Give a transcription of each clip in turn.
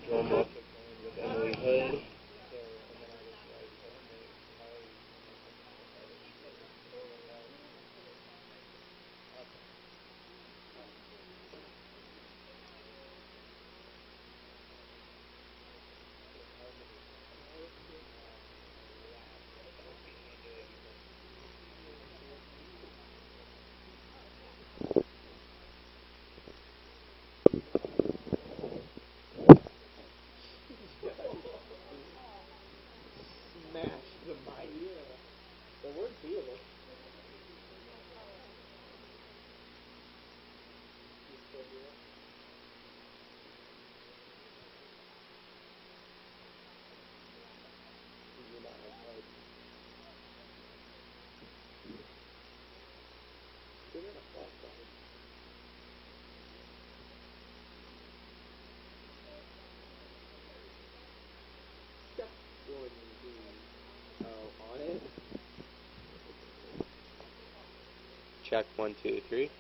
Zumwalt with Emily Hood. Smash the mic. The word theater. On it. Check 1, 2, 3.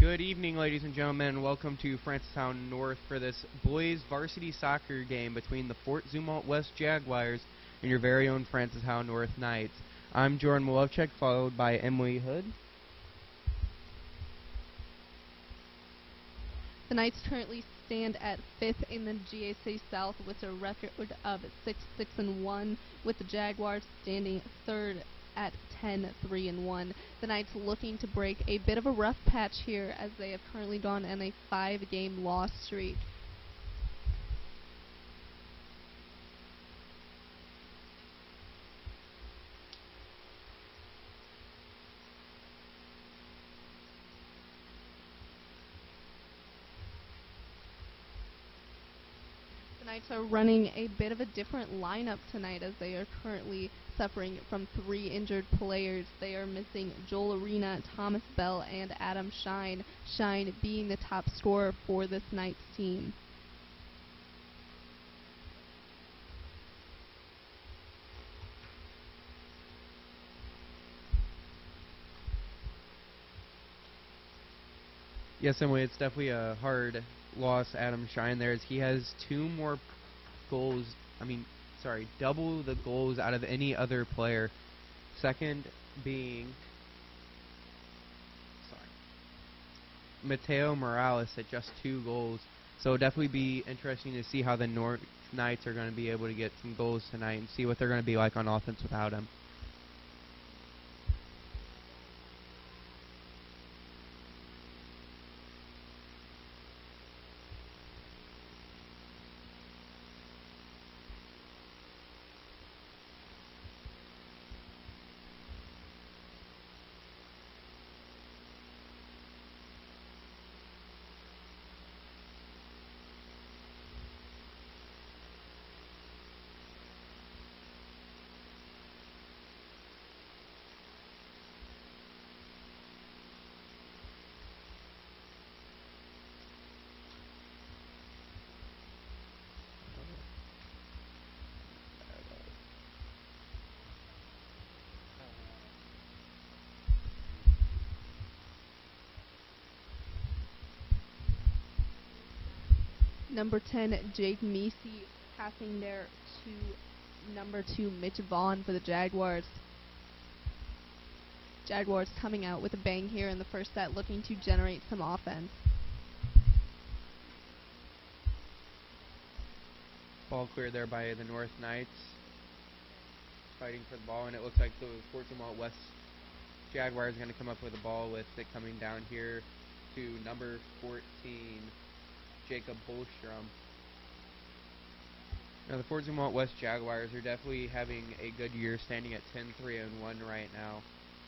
Good evening, ladies and gentlemen. Welcome to Francistown North for this boys varsity soccer game between the Fort Zumwalt West Jaguars and your very own Francistown North Knights. I'm Jordan Malowchek, followed by Emily Hood. The Knights currently stand at 5th in the GAC South with a record of 6-6-1, with the Jaguars standing 3rd at 10-3-1. The Knights looking to break a bit of a rough patch here as they have currently gone on a 5-game loss streak. The Knights are running a bit of a different lineup tonight as they are currently suffering from 3 injured players. They are missing Joel Arena, Thomas Bell, and Adam Shine, Shine being the top scorer for this Knights team. Yes, Emily, it's definitely a hard loss, Adam Shine, there, as he has 2 more goals, double the goals out of any other player. Second being, Mateo Morales at just 2 goals. So it'll definitely be interesting to see how the North Knights are going to be able to get some goals tonight and see what they're going to be like on offense without him. Number 10, Jake Meesey, passing there to number 2, Mitch Vaughn for the Jaguars. Jaguars coming out with a bang here in the first set, looking to generate some offense. Ball cleared there by the North Knights, fighting for the ball, and it looks like the Fort Zumwalt West Jaguars are going to come up with a ball with it coming down here to number 14, Jacob Bolstrom. Now the Fort Zumwalt West Jaguars are definitely having a good year, standing at 10-3-1 right now.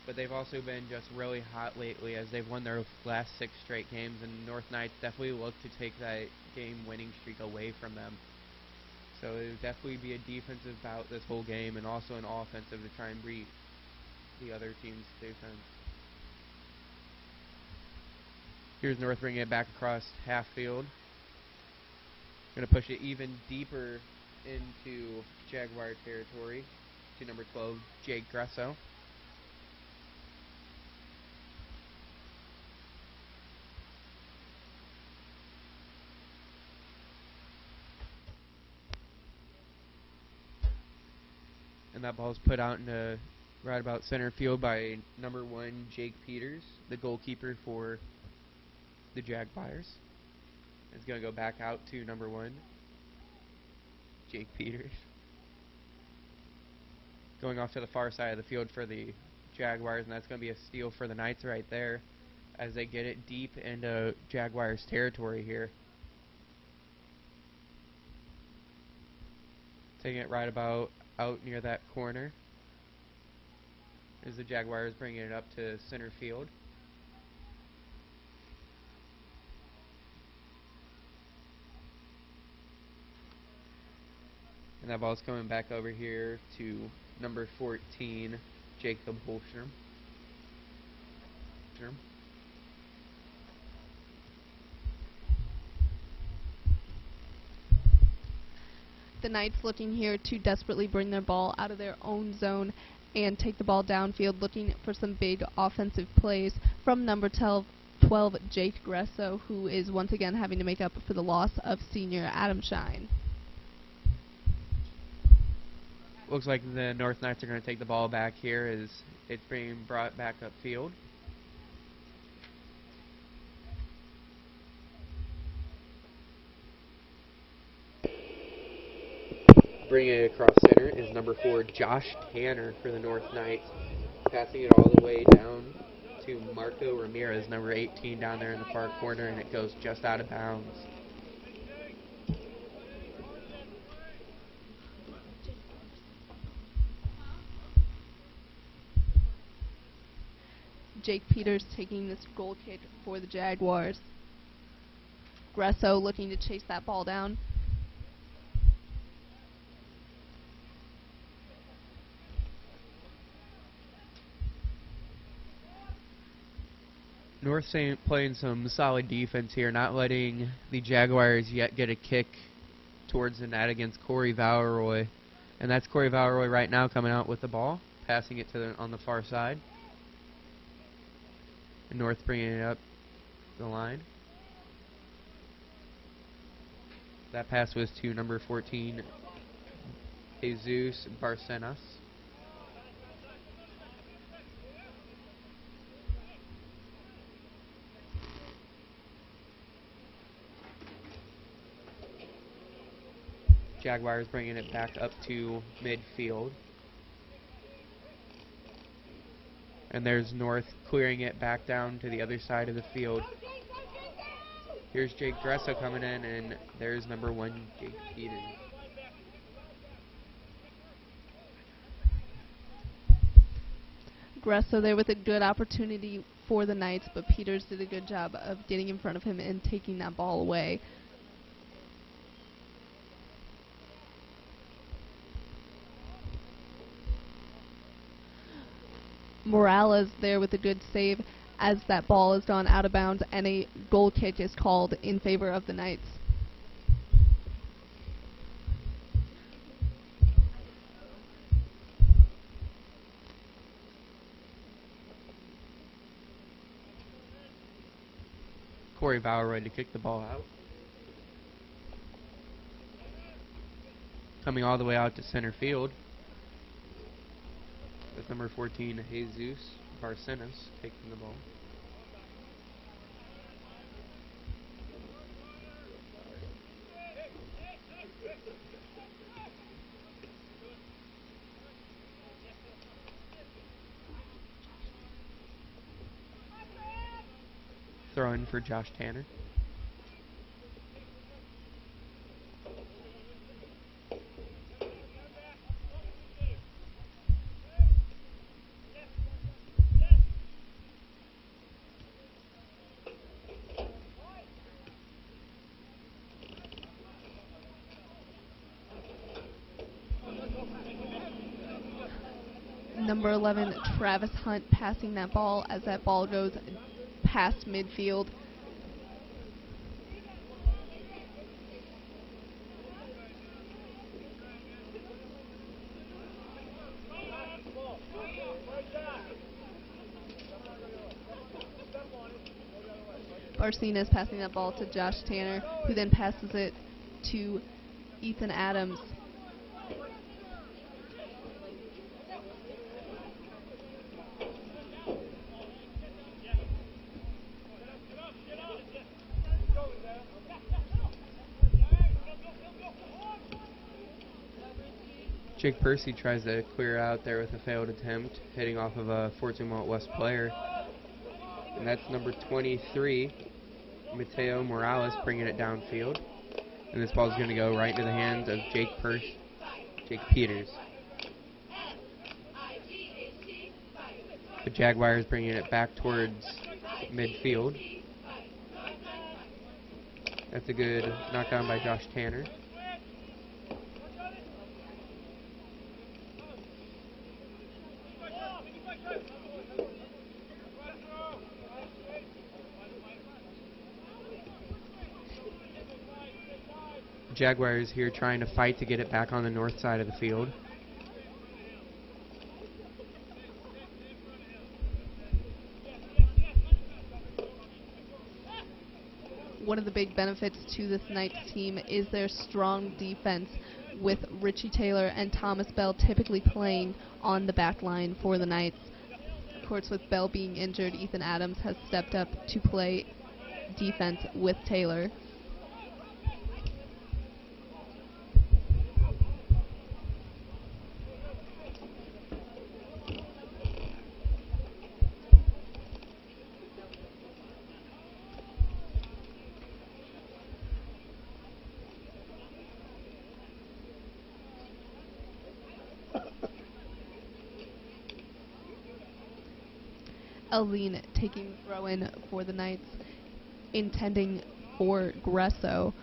But they've also been just really hot lately as they've won their last 6 straight games, and North Knights definitely look to take that game-winning streak away from them. So it would definitely be a defensive bout this whole game, and also an offensive to try and beat the other team's defense. Here's North bringing it back across half field. Going to push it even deeper into Jaguar territory to number 12, Jake Gresso. And that ball is put out into right about center field by number 1, Jake Peters, the goalkeeper for the Jaguars. It's going to go back out to number 1, Jake Peters. Going off to the far side of the field for the Jaguars, and that's going to be a steal for the Knights right there as they get it deep into Jaguars territory here. Taking it right about out near that corner as the Jaguars bringing it up to center field. And that ball's coming back over here to number 14, Jacob Holstrom. The Knights looking here to desperately bring their ball out of their own zone and take the ball downfield, looking for some big offensive plays from number 12, 12, Jake Gresso, who is once again having to make up for the loss of senior Adam Shine. Looks like the North Knights are going to take the ball back here as it's being brought back upfield. Bringing it across center is number 4, Josh Tanner for the North Knights. Passing it all the way down to Marco Ramirez, number 18, down there in the far corner, and it goes just out of bounds. Jake Peters taking this goal kick for the Jaguars. Gresso looking to chase that ball down. North playing some solid defense here, not letting the Jaguars yet get a kick towards the net against Corey Valeroy. And that's Corey Valeroy right now coming out with the ball, passing it to on the far side. And North bringing it up the line. That pass was to number 14, Jesus Barcenas. Jaguars bringing it back up to midfield. And there's North clearing it back down to the other side of the field. Here's Jake Gresso coming in, and there's number 1, Jake Peters. Gresso there with a good opportunity for the Knights, but Peters did a good job of getting in front of him and taking that ball away. Morales there with a good save as that ball has gone out of bounds and a goal kick is called in favor of the Knights. Corey Valeroy to kick the ball out. Coming all the way out to center field. With number 14, Jesus Barcenas, taking the ball. Throw in for Josh Tanner. Number 11, Travis Hunt passing that ball as that ball goes past midfield. Barcenas passing that ball to Josh Tanner, who then passes it to Ethan Adams. Jake Percy tries to clear out there with a failed attempt, hitting off of a Fort Zumwalt West player. And that's number 23, Mateo Morales, bringing it downfield. And this ball is going to go right into the hands of Jake Peters. The Jaguars bringing it back towards midfield. That's a good knockdown by Josh Tanner. Jaguars here trying to fight to get it back on the north side of the field. one of the big benefits to this Knights team is their strong defense, with Richie Taylor and Thomas Bell typically playing on the back line for the Knights. Of course, with Bell being injured, Ethan Adams has stepped up to play defense with Taylor. Elvine taking the throw-in for the Knights, intending for Gresso.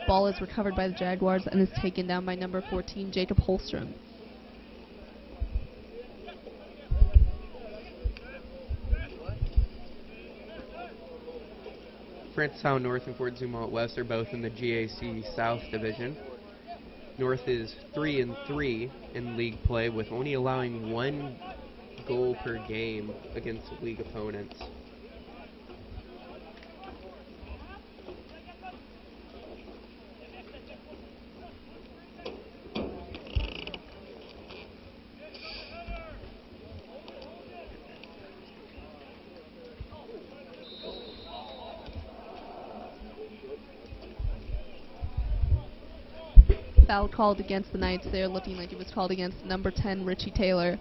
Ball is recovered by the Jaguars and is taken down by number 14, Jacob Holstrom. Francis Howell North and Fort Zumwalt West are both in the GAC South Division. North is 3-3 in league play, with only allowing 1 goal per game against league opponents. Foul called against the Knights there, looking like it was called against number 10, Richie Taylor.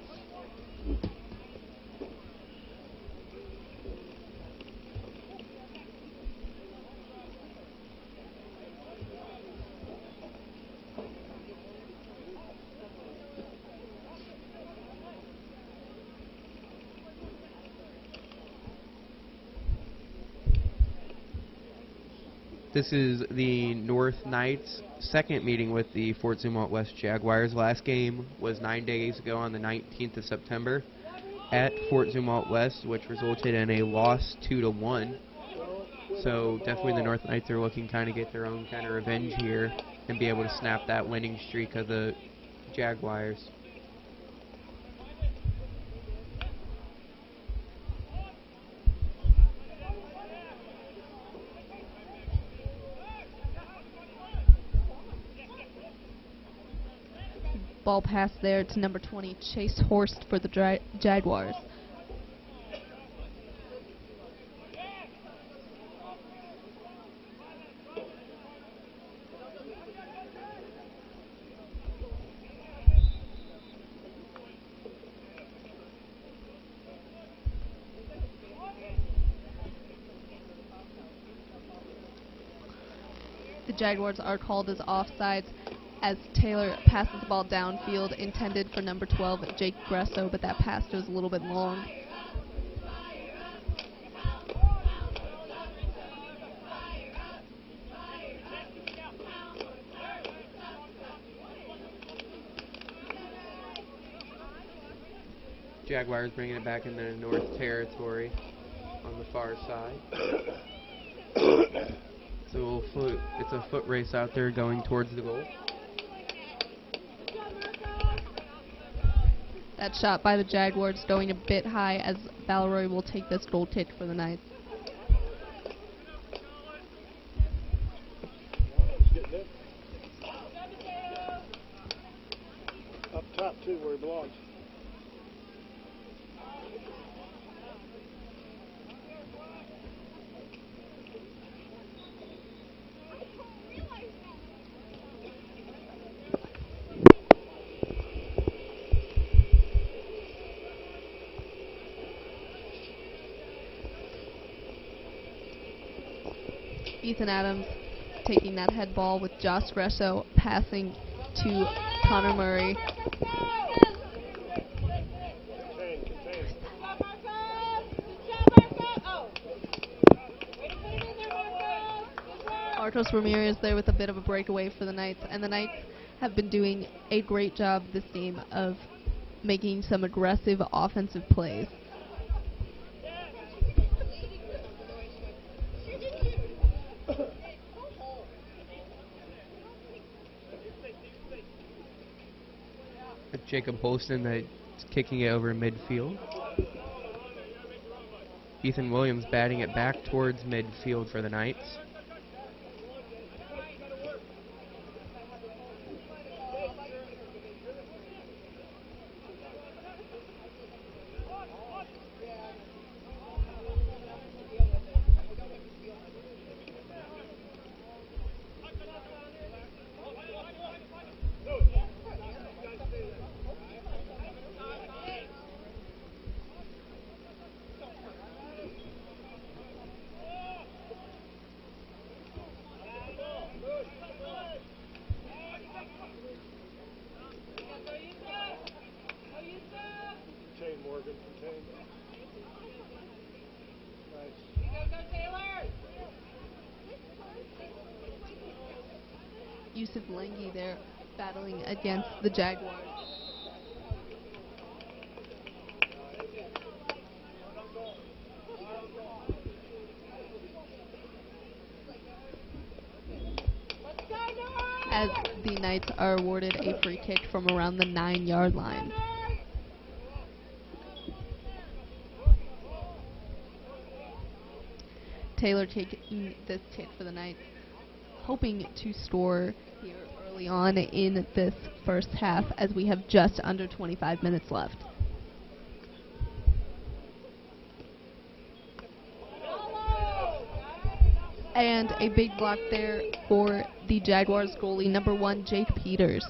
This is the North Knights' second meeting with the Fort Zumwalt West Jaguars. Last game was 9 days ago on the 19th of September at Fort Zumwalt West, which resulted in a loss 2-1. So definitely the North Knights are looking kind of get their own kind of revenge here and be able to snap that winning streak of the Jaguars. Ball pass there to number 20, Chase Horst for the Jaguars. The Jaguars are called as offsides as Taylor passes the ball downfield, intended for number 12, Jake Gresso, but that pass was a little bit long. Jaguars bringing it back in the North territory on the far side. So it's a foot race out there going towards the goal. That shot by the Jaguars going a bit high, as Valeroy will take this goal kick for the Knights. Up top, too, where he belongs. Ethan Adams taking that head ball with Josh Gresso passing to Connor Murray. Marcos Ramirez there with a bit of a breakaway for the Knights, and the Knights have been doing a great job this game of making some aggressive offensive plays. Jacob Holston that's kicking it over midfield. Ethan Williams batting it back towards midfield for the Knights. Morgan contained. Nice. Yusuf Lengi there battling against the Jaguars. As the Knights are awarded a free kick from around the 9-yard line. Taylor taking this kick for the Knights, hoping to score here early on in this first half as we have just under 25 minutes left. And a big block there for the Jaguars goalie, number 1, Jake Peters.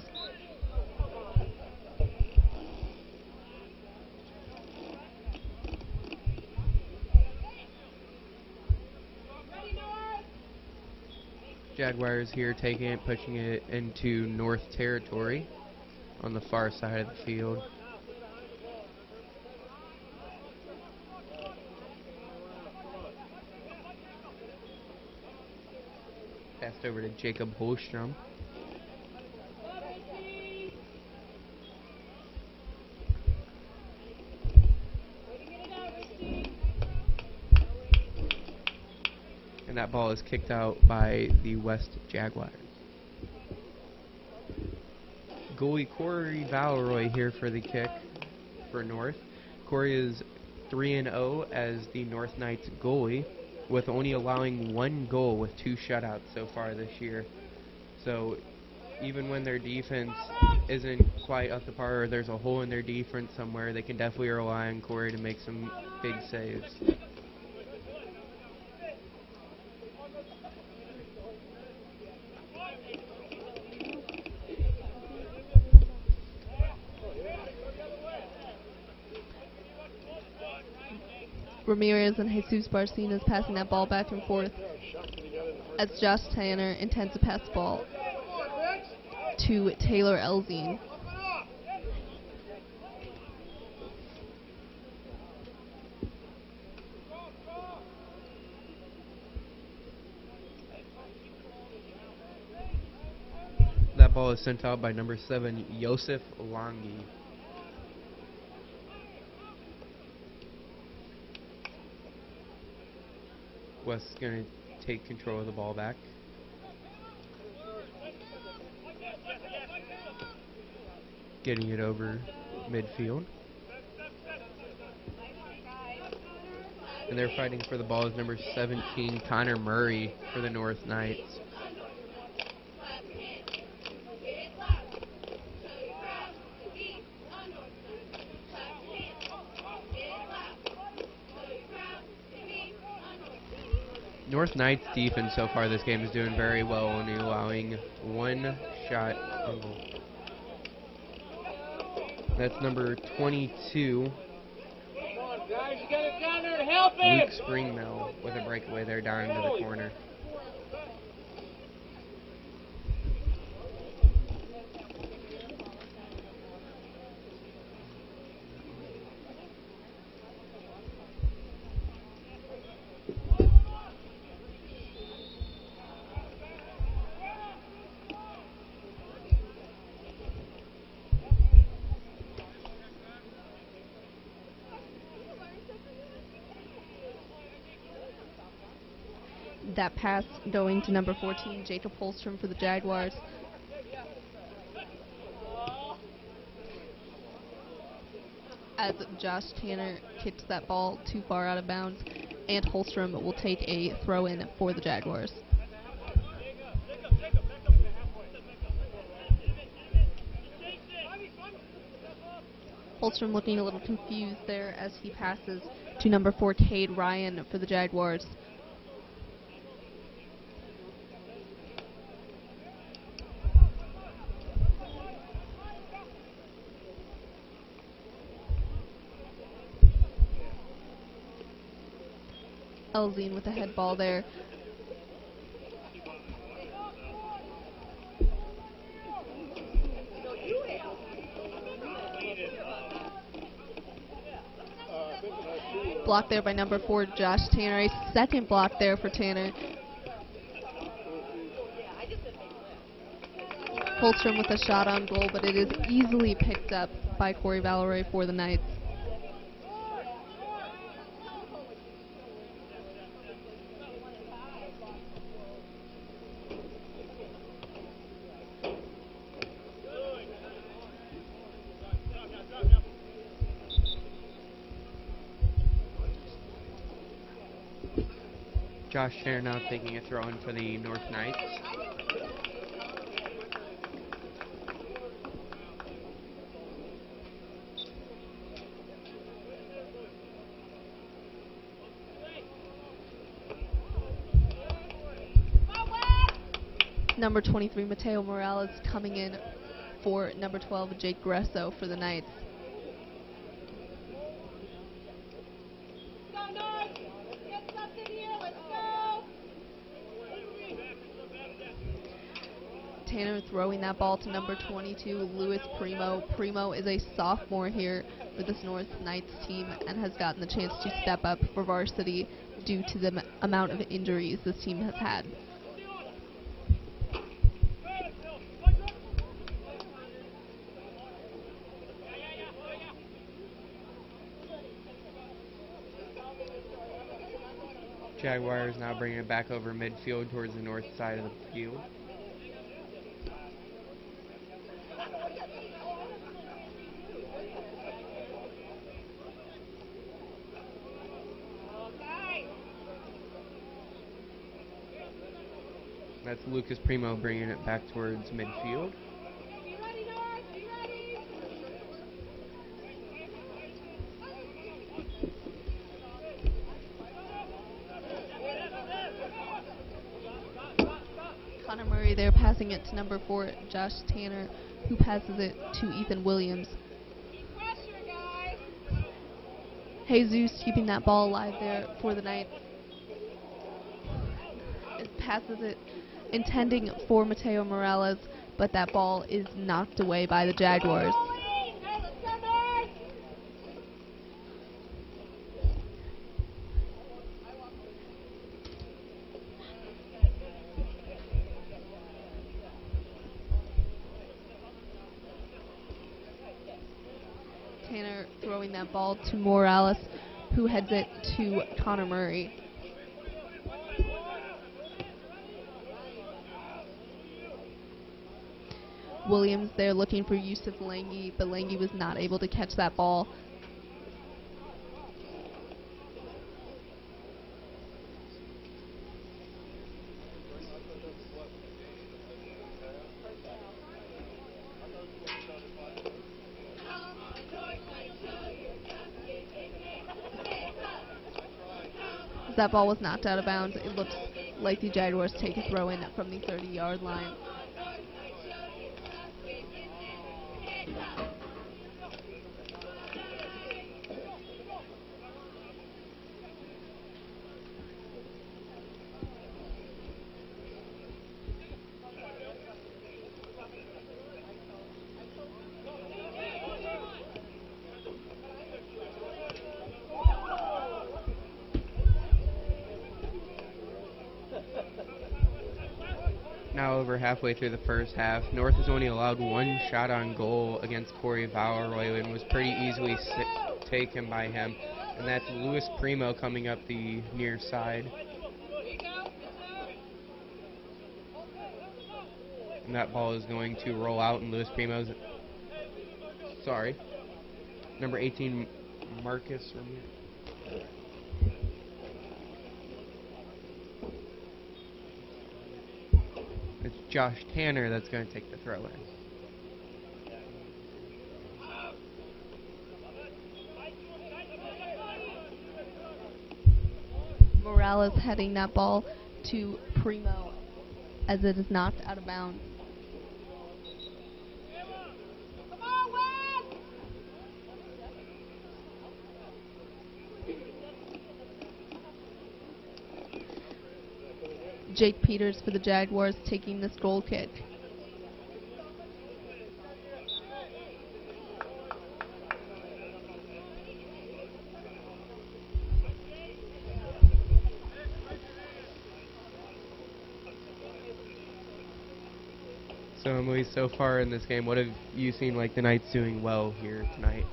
Jaguars here taking it, pushing it into North territory on the far side of the field. Passed over to Jacob Holstrom. And that ball is kicked out by the West Jaguars. Goalie Corey Valeroy here for the kick for North. Corey is 3-0 as the North Knights goalie, with only allowing 1 goal with 2 shutouts so far this year. So even when their defense isn't quite up to par, or there's a hole in their defense somewhere, they can definitely rely on Corey to make some big saves. Ramirez and Jesus Barcinas passing that ball back and forth as Josh Tanner intends to pass the ball to Taylor Elzine. That ball is sent out by number 7, Yosef Langi. West is going to take control of the ball back. Getting it over midfield. And they're fighting for the ball is number 17, Connor Murray for the North Knights. North Knights defense so far this game is doing very well, only allowing 1 shot. That's number 22. Come on, guys, you got it down there to help him. Luke Springmill with a breakaway there down into the corner. That pass going to number 14, Jacob Holstrom for the Jaguars. As Josh Tanner kicks that ball too far out of bounds. and Holstrom will take a throw-in for the Jaguars. Holstrom looking a little confused there as he passes to number 4, Cade Ryan for the Jaguars. Elzine with the head ball there. Blocked there by number 4, Josh Tanner. A second block there for Tanner. Holstrom with a shot on goal, but it is easily picked up by Corey Valerie for the Knights. Josh Tanner now taking a throw in for the North Knights. Number 23, Mateo Morales, coming in for number 12, Jake Gresso for the Knights. Tanner throwing that ball to number 22, Luis Primo. Primo is a sophomore here for this North Knights team and has gotten the chance to step up for varsity due to the amount of injuries this team has had. Jaguars now bringing it back over midfield towards the north side of the field. That's Lucas Primo bringing it back towards midfield. Connor Murray there passing it to number 4, Josh Tanner, who passes it to Ethan Williams. Jesus keeping that ball alive there for the Knights. It passes it, intending for Mateo Morales, but that ball is knocked away by the Jaguars. Tanner throwing that ball to Morales, who heads it to Connor Murray. Williams there looking for Yusuf Langi, but Langi was not able to catch that ball. That ball was knocked out of bounds. It looks like the Jaguars take a throw in from the 30-yard line. Now over halfway through the first half, North has only allowed one shot on goal against Corey Valeroy and was pretty easily taken by him. And that's Luis Primo coming up the near side. And that ball is going to roll out, and Luis Primo's, number 18, Marcus Ramirez. It's Josh Tanner that's going to take the throw in. Morales heading that ball to Primo as it is knocked out of bounds. Jake Peters for the Jaguars taking this goal kick. So Emily, so far in this game, what have you seen like the Knights doing well here tonight?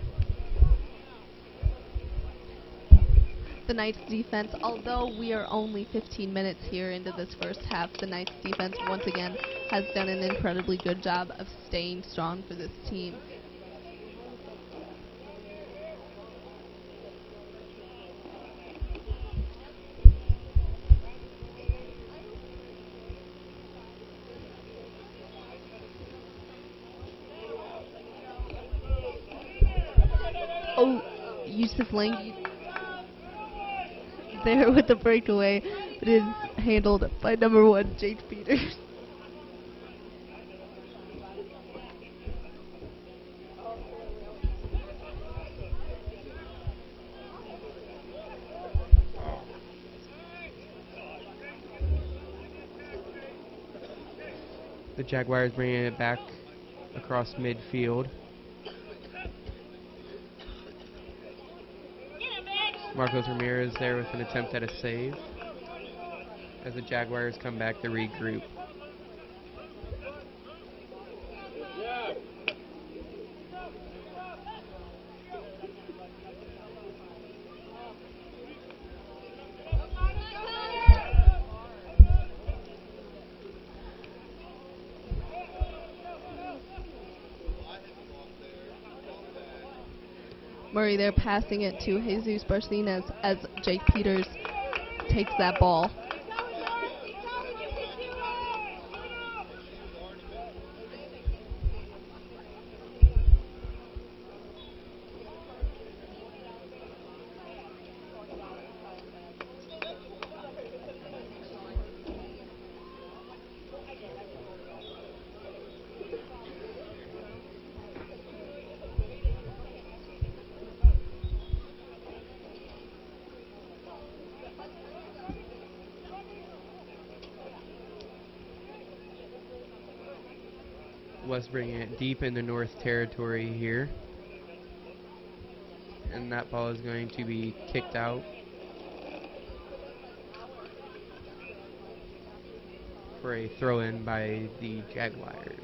The Knights defense, although we are only 15 minutes here into this first half, the Knights defense once again has done an incredibly good job of staying strong for this team. Oh, Yusuf Langi there with the breakaway, but it is handled by number 1, Jake Peters. The Jaguars bringing it back across midfield. Marcos Ramirez there with an attempt at a save as the Jaguars come back to regroup. Murray there passing it to Jesus Barcinas as Jake Peters takes that ball. West bringing it deep into North territory here. And that ball is going to be kicked out for a throw-in by the Jaguars.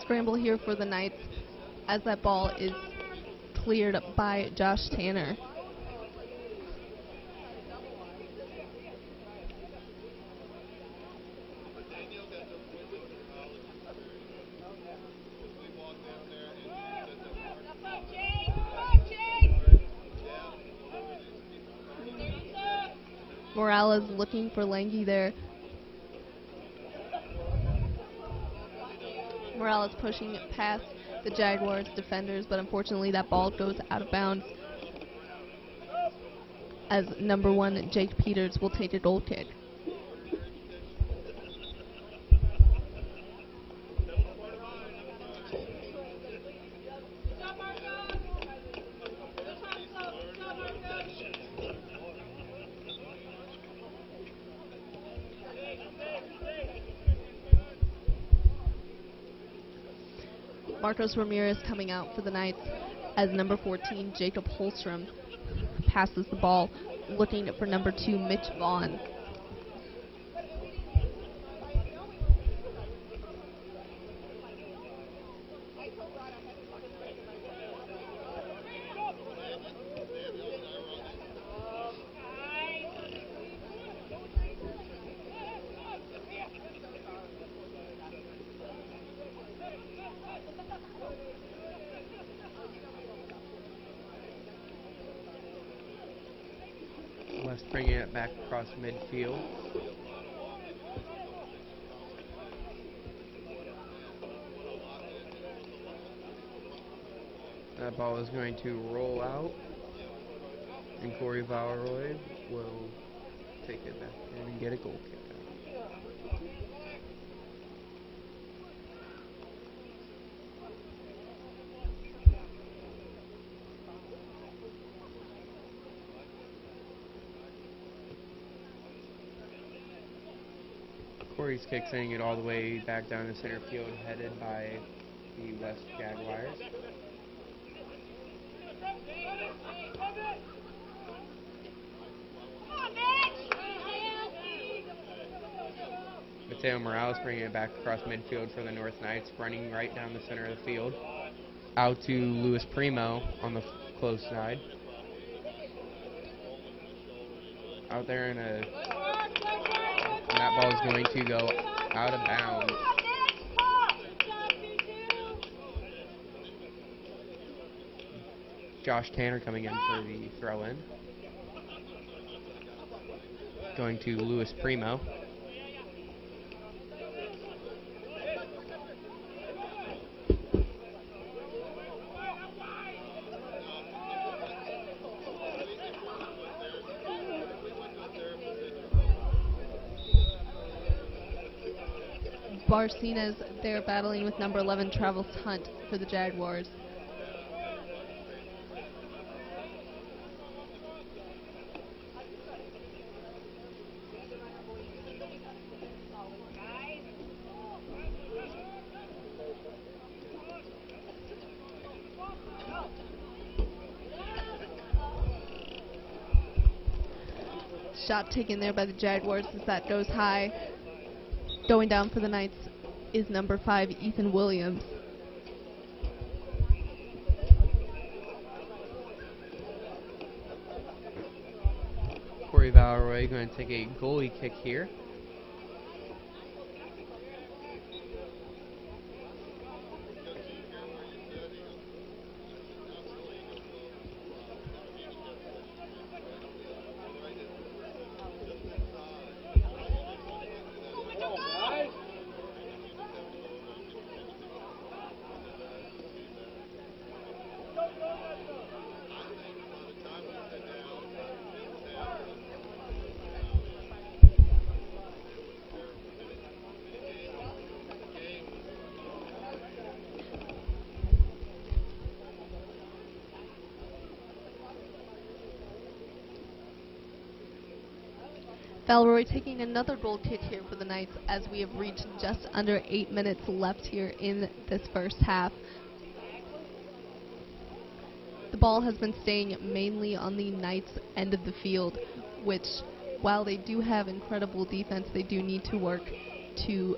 Scramble here for the Knights as that ball is cleared by Josh Tanner. Morales looking for Lange there. Morales pushing it past the Jaguars defenders, but unfortunately that ball goes out of bounds as number 1 Jake Peters will take a goal kick. Marcos Ramirez coming out for the Knights as number 14, Jacob Holstrom, passes the ball, looking for number 2, Mitch Vaughn. West bringing it back across midfield. That ball is going to roll out, and Corey Valeroy will take it back in and get a goal kick out. Corey's kick sending it all the way back down to center field, headed by the West Jaguars. Mateo Morales bringing it back across midfield for the North Knights, running right down the center of the field. Out to Luis Primo on the close side. Out there and that ball is going to go out of bounds. Josh Tanner coming in for the throw-in. Going to Luis Primo. Barcinas there battling with number 11 Travis Hunt for the Jaguars. Shot taken there by the Jaguars as that goes high. Going down for the Knights is number 5, Ethan Williams. Corey Valeroy going to take a goalie kick here. Valeroy taking another goal kick here for the Knights as we have reached just under 8 minutes left here in this first half. The ball has been staying mainly on the Knights' end of the field, which, while they do have incredible defense, they do need to work to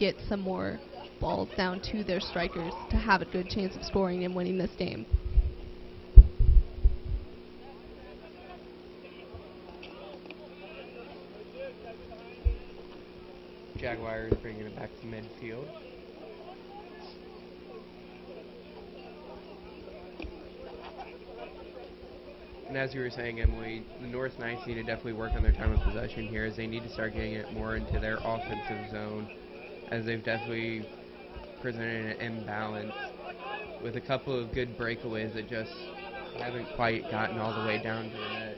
get some more balls down to their strikers to have a good chance of scoring and winning this game. Jaguars bringing it back to midfield. And as you were saying, Emily, the North Knights need to definitely work on their time of possession here, as they need to start getting it more into their offensive zone, as they've definitely presented an imbalance with a couple of good breakaways that just haven't quite gotten all the way down to the net.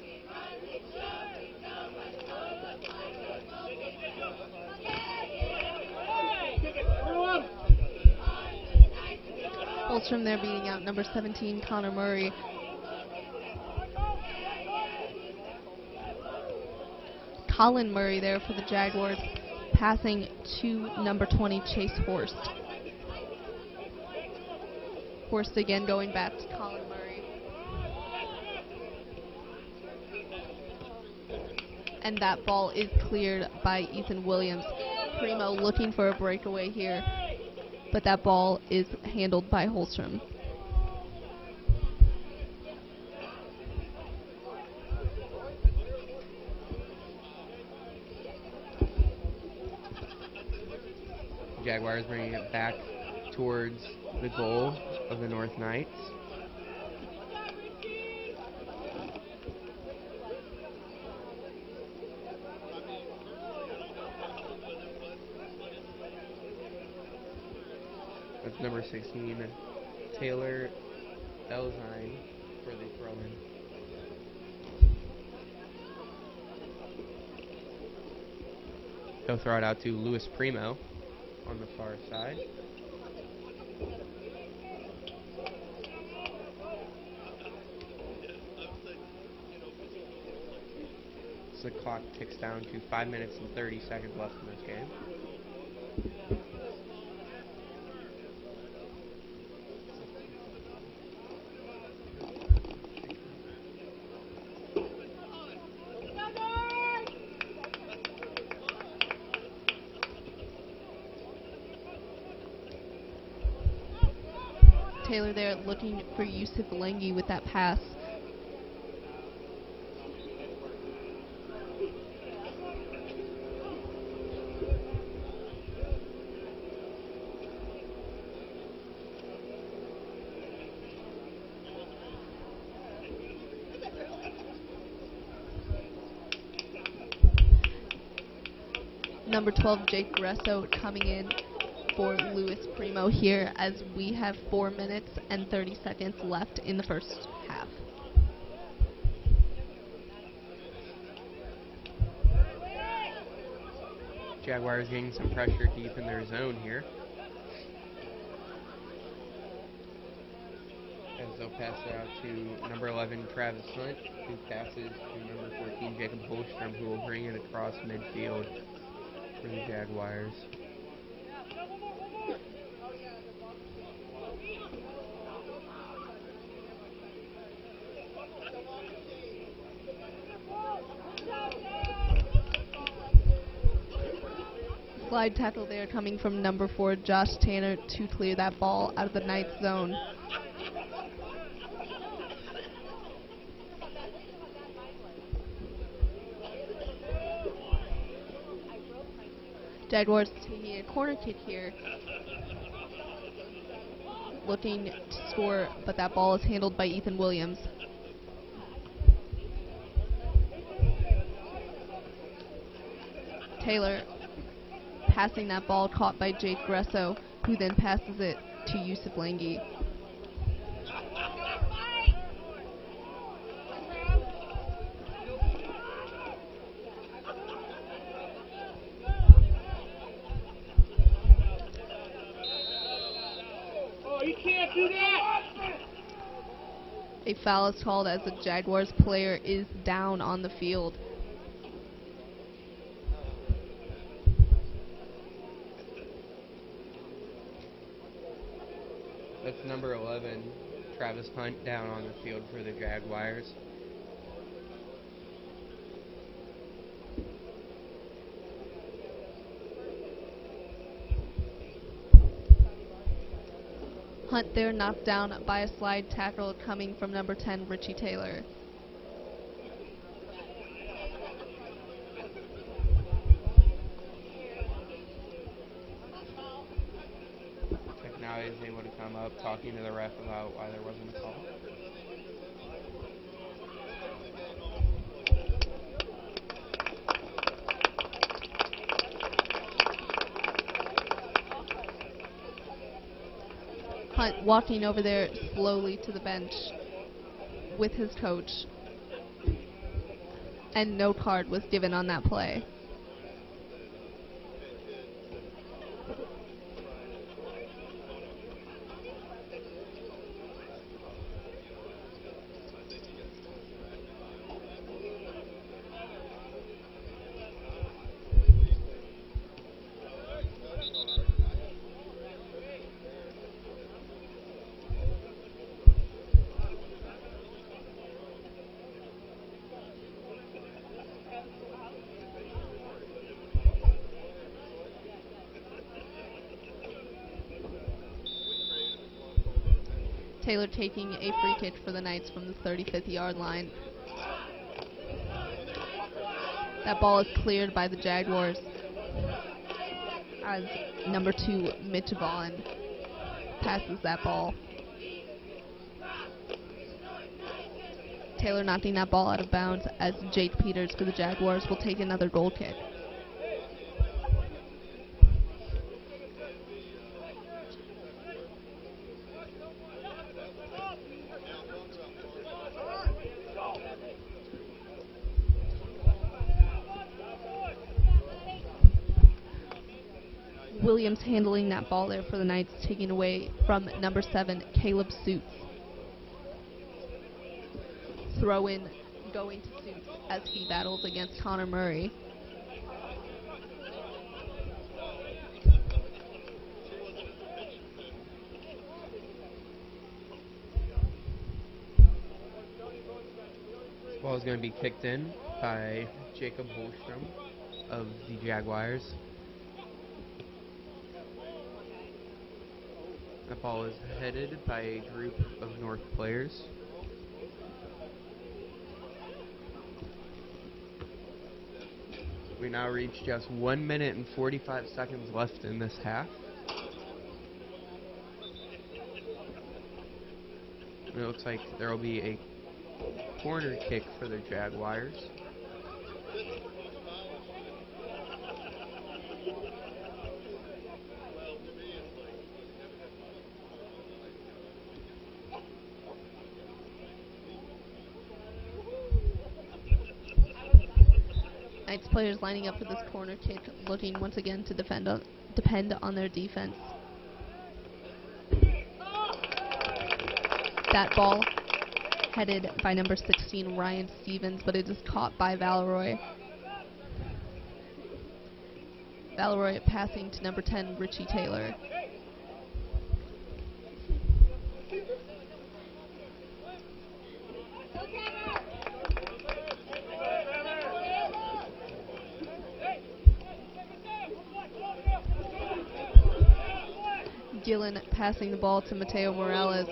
Holstrom there beating out number 17, Connor Murray. Colin Murray there for the Jaguars, passing to number 20, Chase Horst. Horst again going back to Colin Murray. And that ball is cleared by Ethan Williams. Primo looking for a breakaway here, but that ball is handled by Holstrom. Jaguars bringing it back towards the goal of the North Knights. Number 16, Taylor Elzine for the throw-in. He'll throw it out to Luis Primo on the far side. So the clock ticks down to 5 minutes and 30 seconds left in this game. Taylor there looking for Yusuf Lengi with that pass. Number 12, Jake Gresso coming in for Luis Primo here as we have 4 minutes and 30 seconds left in the first half. Jaguars getting some pressure deep in their zone here, as they'll pass it out to number 11 Travis Hunt, who passes to number 14 Jacob Holstrom, who will bring it across midfield for the Jaguars. Slide tackle there coming from number 4 Josh Tanner to clear that ball out of the Knights zone. Jaguars taking a corner kick here, looking to score, but that ball is handled by Ethan Williams. Taylor passing that ball, caught by Jake Gresso, who then passes it to Yusuf Langi. Oh, you can't do that! A foul is called as the Jaguars player is down on the field. That's number 11, Travis Hunt, down on the field for the Jaguars. Hunt there knocked down by a slide tackle coming from number 10, Richie Taylor. Now is able to come up talking to the ref about why there wasn't a call. Hunt walking over there slowly to the bench with his coach. And no card was given on that play. Taylor taking a free kick for the Knights from the 35th yard line. That ball is cleared by the Jaguars as number 2 Mitch Vaughn passes that ball. Taylor knocking that ball out of bounds as Jake Peters for the Jaguars will take another goal kick. Williams handling that ball there for the Knights, taking away from number 7, Caleb Suits. Throw in going to Suits as he battles against Connor Murray. Ball is going to be kicked in by Jacob Holstrom of the Jaguars. That ball is headed by a group of North players. We now reach just 1 minute and 45 seconds left in this half. And it looks like there will be a corner kick for the Jaguars. Knights players lining up for this corner kick, looking once again to depend on their defense. That ball headed by number 16, Ryan Stevens, but it is caught by Valeroy. Valeroy passing to number 10, Richie Taylor. Gillen passing the ball to Mateo Morales.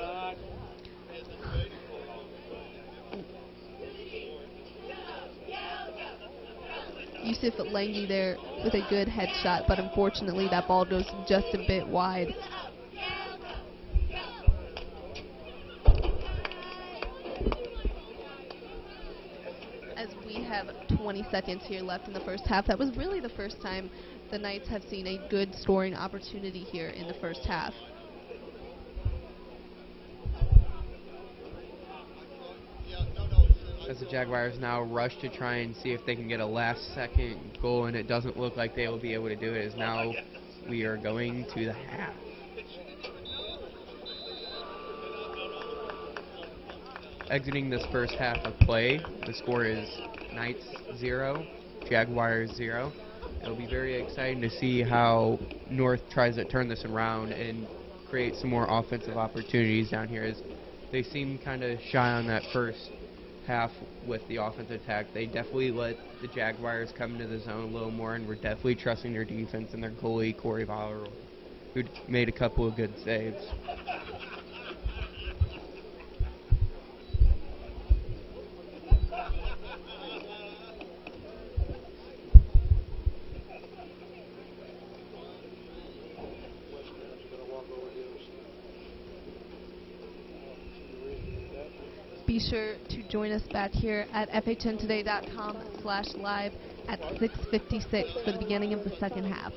Yusuf Langi there with a good headshot, but unfortunately that ball goes just a bit wide. As we have 20 seconds here left in the first half, that was really the first time the Knights have seen a good scoring opportunity here in the first half. As the Jaguars now rush to try and see if they can get a last-second goal, and it doesn't look like they will be able to do it, as now we are going to the half. Exiting this first half of play, the score is Knights 0, Jaguars 0. It'll be very exciting to see how North tries to turn this around and create some more offensive opportunities down here, as they seem kind of shy on that first half with the offensive attack. They definitely let the Jaguars come into the zone a little more, and we're definitely trusting their defense and their goalie, Corey Valeroy, who made a couple of good saves. Be sure to join us back here at FHNtoday.com/live at 6:56 for the beginning of the second half.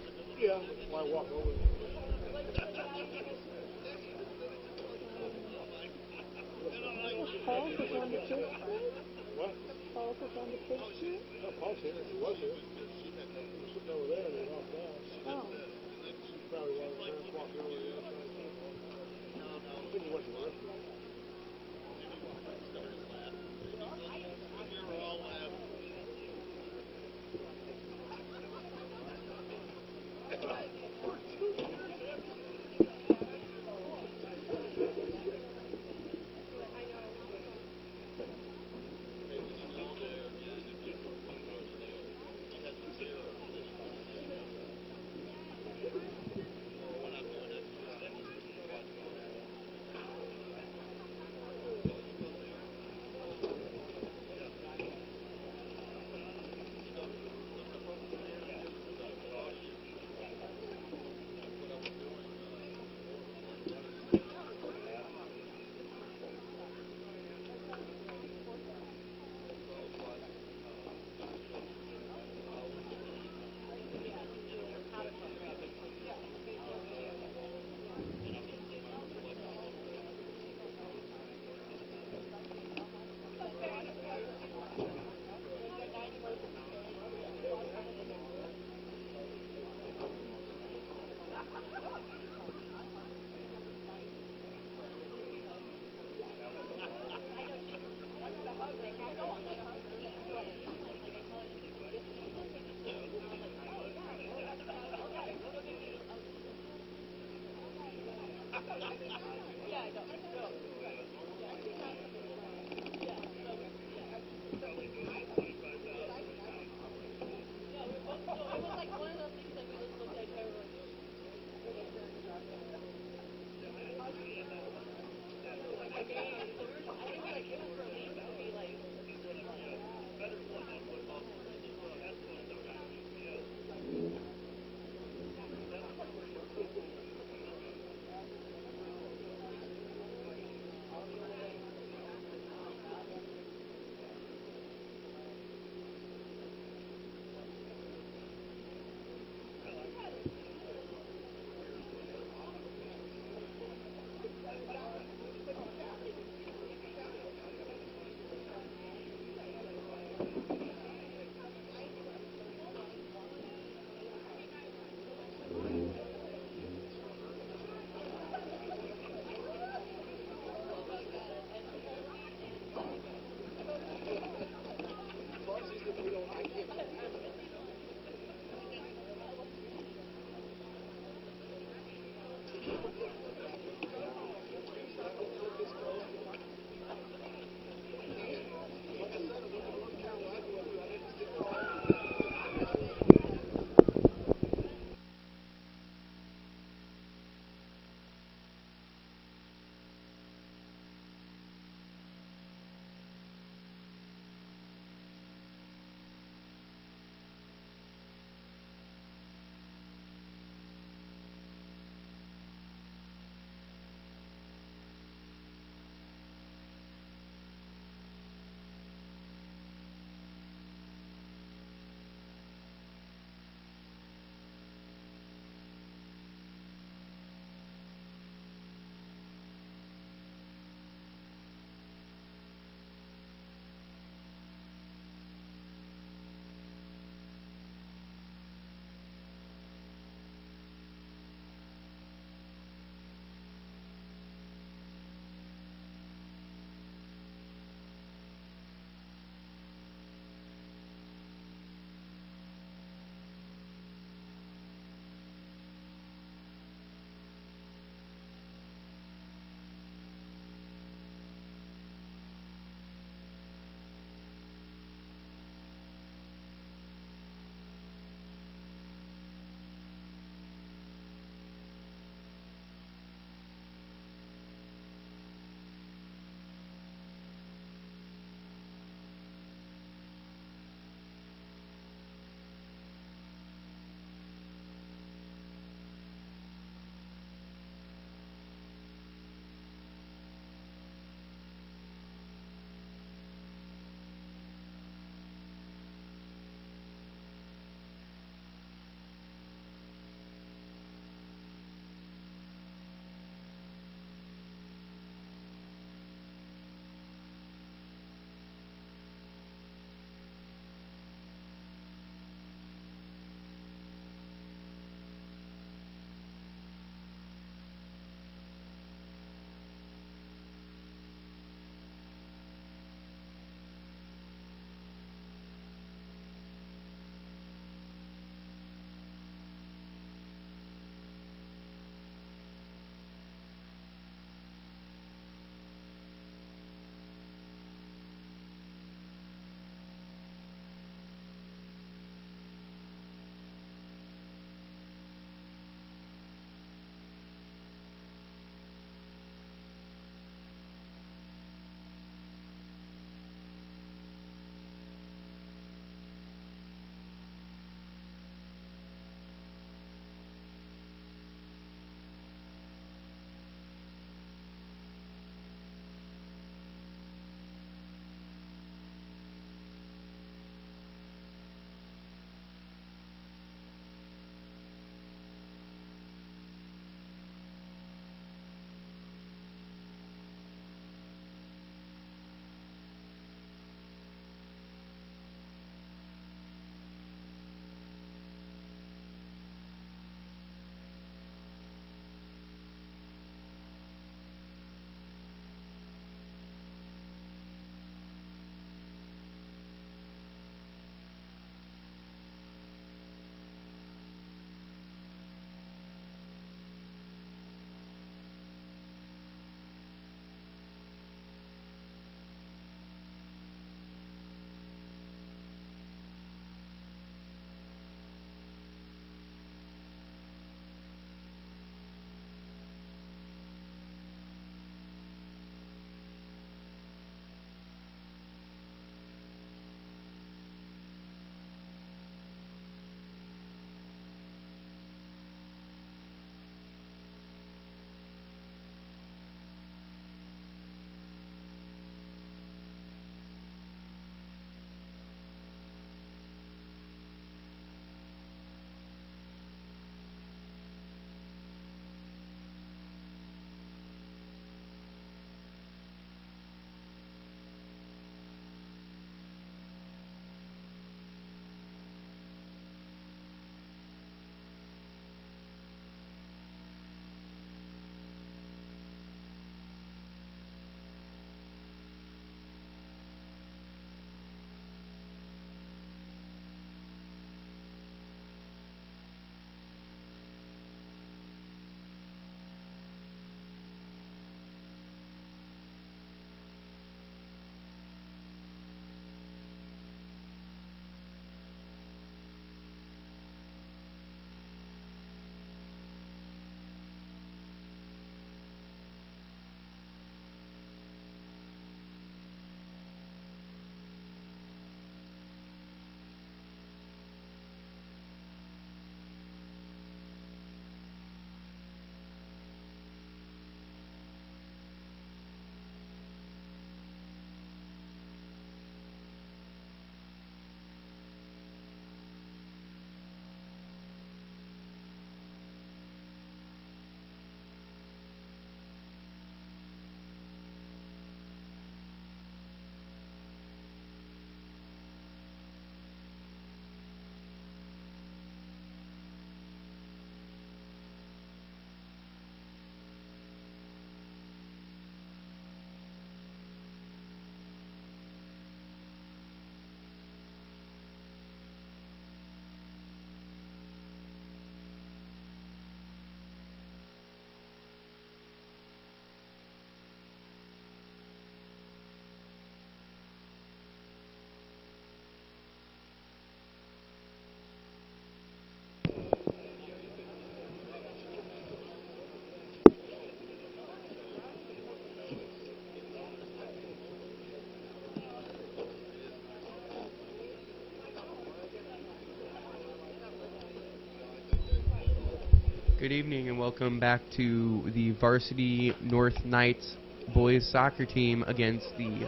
Good evening and welcome back to the Varsity North Knights boys soccer team against the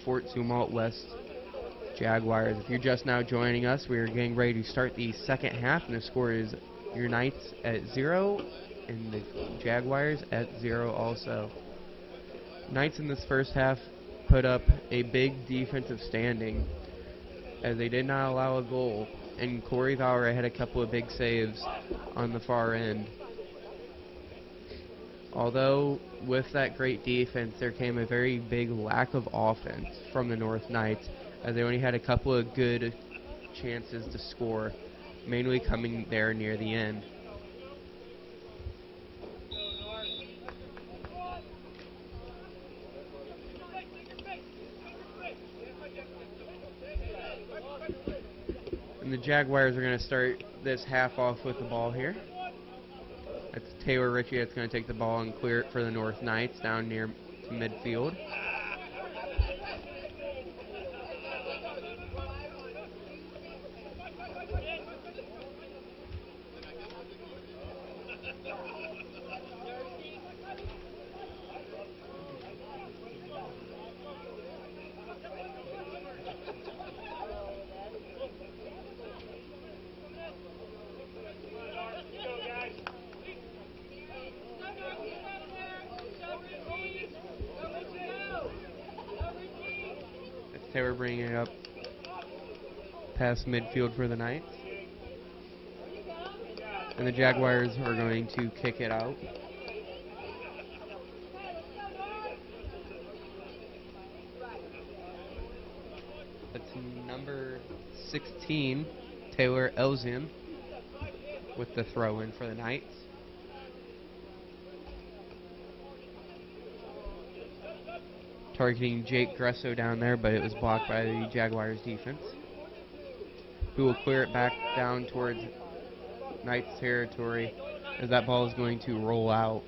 Fort Zumwalt West Jaguars. If you're just now joining us, we are getting ready to start the second half, and the score is your Knights at 0 and the Jaguars at 0 also. Knights in this first half put up a big defensive standing as they did not allow a goal, and Corey Valerie had a couple of big saves on the far end. Although with that great defense there came a very big lack of offense from the North Knights, as they only had a couple of good chances to score, mainly coming there near the end. And the Jaguars are going to start this half off with the ball here. That's Taylor Ritchie that's going to take the ball and clear it for the North Knights down near to midfield. Taylor bringing it up past midfield for the Knights. And the Jaguars are going to kick it out. That's number 16, Taylor Elzin, with the throw-in for the Knights. Targeting Jake Gresso down there, but it was blocked by the Jaguars defense, who will clear it back down towards Knights territory as that ball is going to roll out.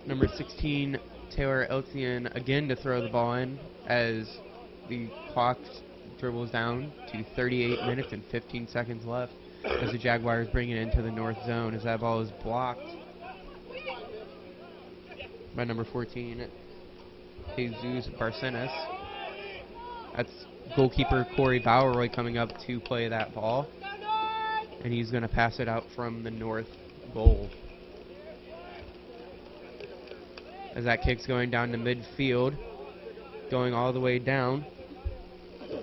Number 16, Taylor Eltian, again to throw the ball in as the clock dribbles down to 38 minutes and 15 seconds left, as the Jaguars bring it into the north zone, as that ball is blocked by number 14, Jesus Barcenas. That's goalkeeper Corey Valeroy coming up to play that ball, and he's going to pass it out from the north goal. As that kick's going down to midfield, going all the way down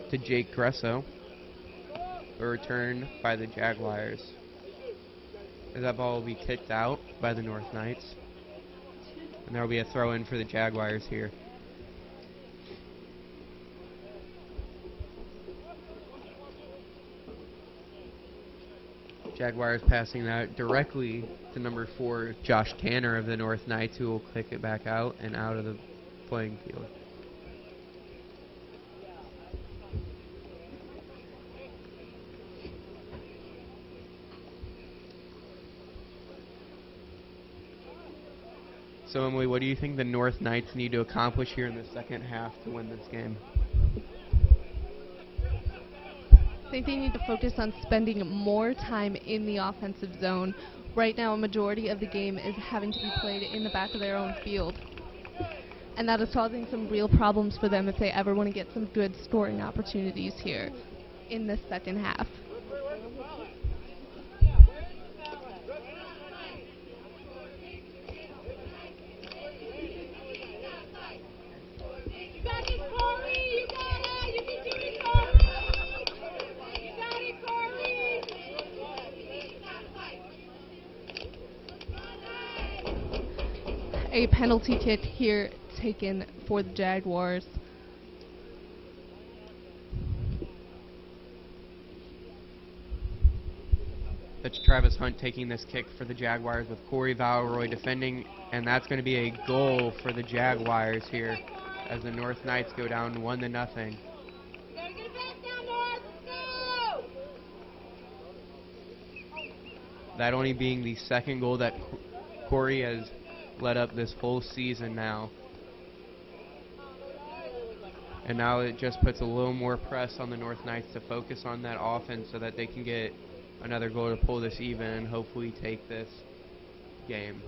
to Jake Gresso. A return by the Jaguars, as that ball will be kicked out by the North Knights, and there will be a throw-in for the Jaguars here. Jaguars passing that directly to number 4, Josh Tanner of the North Knights, who will kick it back out and out of the playing field. So Emily, what do you think the North Knights need to accomplish here in the second half to win this game? I think they need to focus on spending more time in the offensive zone. Right now, a majority of the game is having to be played in the back of their own field, and that is causing some real problems for them if they ever want to get some good scoring opportunities here in this second half. A penalty kick here taken for the Jaguars. That's Travis Hunt taking this kick for the Jaguars with Corey Valeroy defending, and that's going to be a goal for the Jaguars here as the North Knights go down 1-0. That only being the second goal that Corey has led up this whole season now. And now it just puts a little more press on the North Knights to focus on that offense so that they can get another goal to pull this even and hopefully take this game.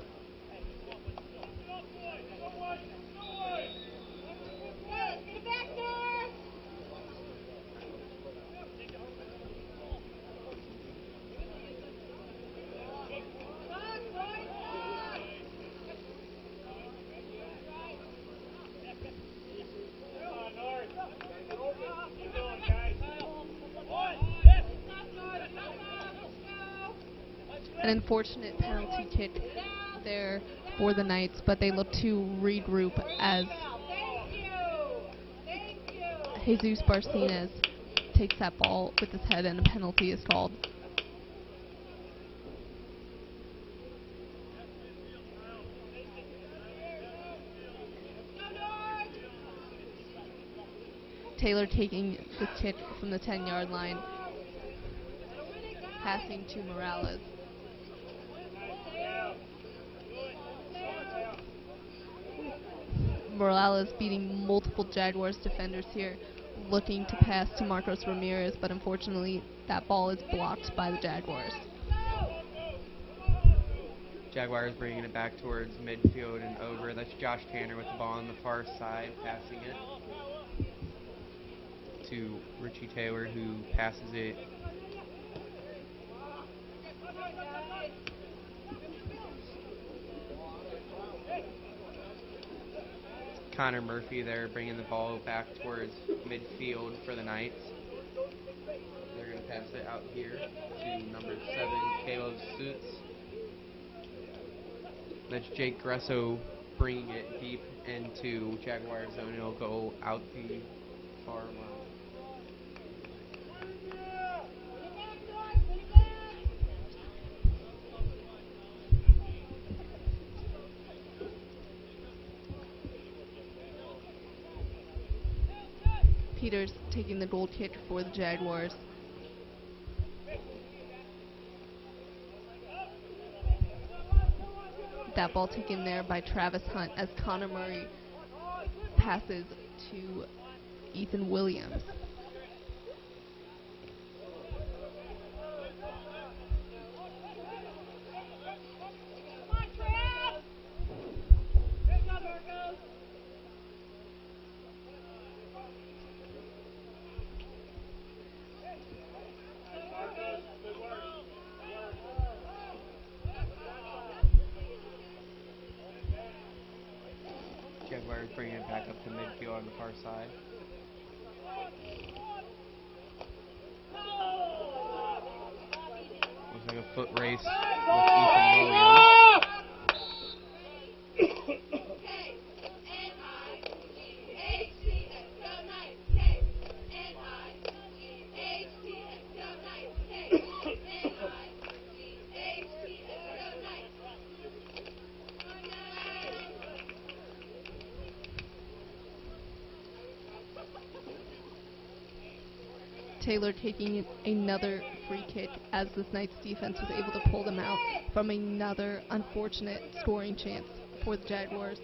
An unfortunate penalty kick there for the Knights, but they look to regroup as Jesus Barcinas takes that ball with his head and a penalty is called. Taylor taking the kick from the 10-yard line, passing to Morales. Morales beating multiple Jaguars defenders here, looking to pass to Marcos Ramirez, but unfortunately that ball is blocked by the Jaguars. Jaguars bringing it back towards midfield and over. That's Josh Tanner with the ball on the far side, passing it to Richie Taylor, who passes it Connor Murphy there bringing the ball back towards midfield for the Knights. They're going to pass it out here to number 7, Caleb Suits. That's Jake Gresso bringing it deep into Jaguar zone. It'll go out the far line. Peters taking the goal kick for the Jaguars. That ball taken there by Travis Hunt as Connor Murray passes to Ethan Williams. Jaguars bringing it back up to midfield on the far side. Looks like a foot race with Ethan Williams. Taylor taking another free kick as this Knights defense was able to pull them out from another unfortunate scoring chance for the Jaguars.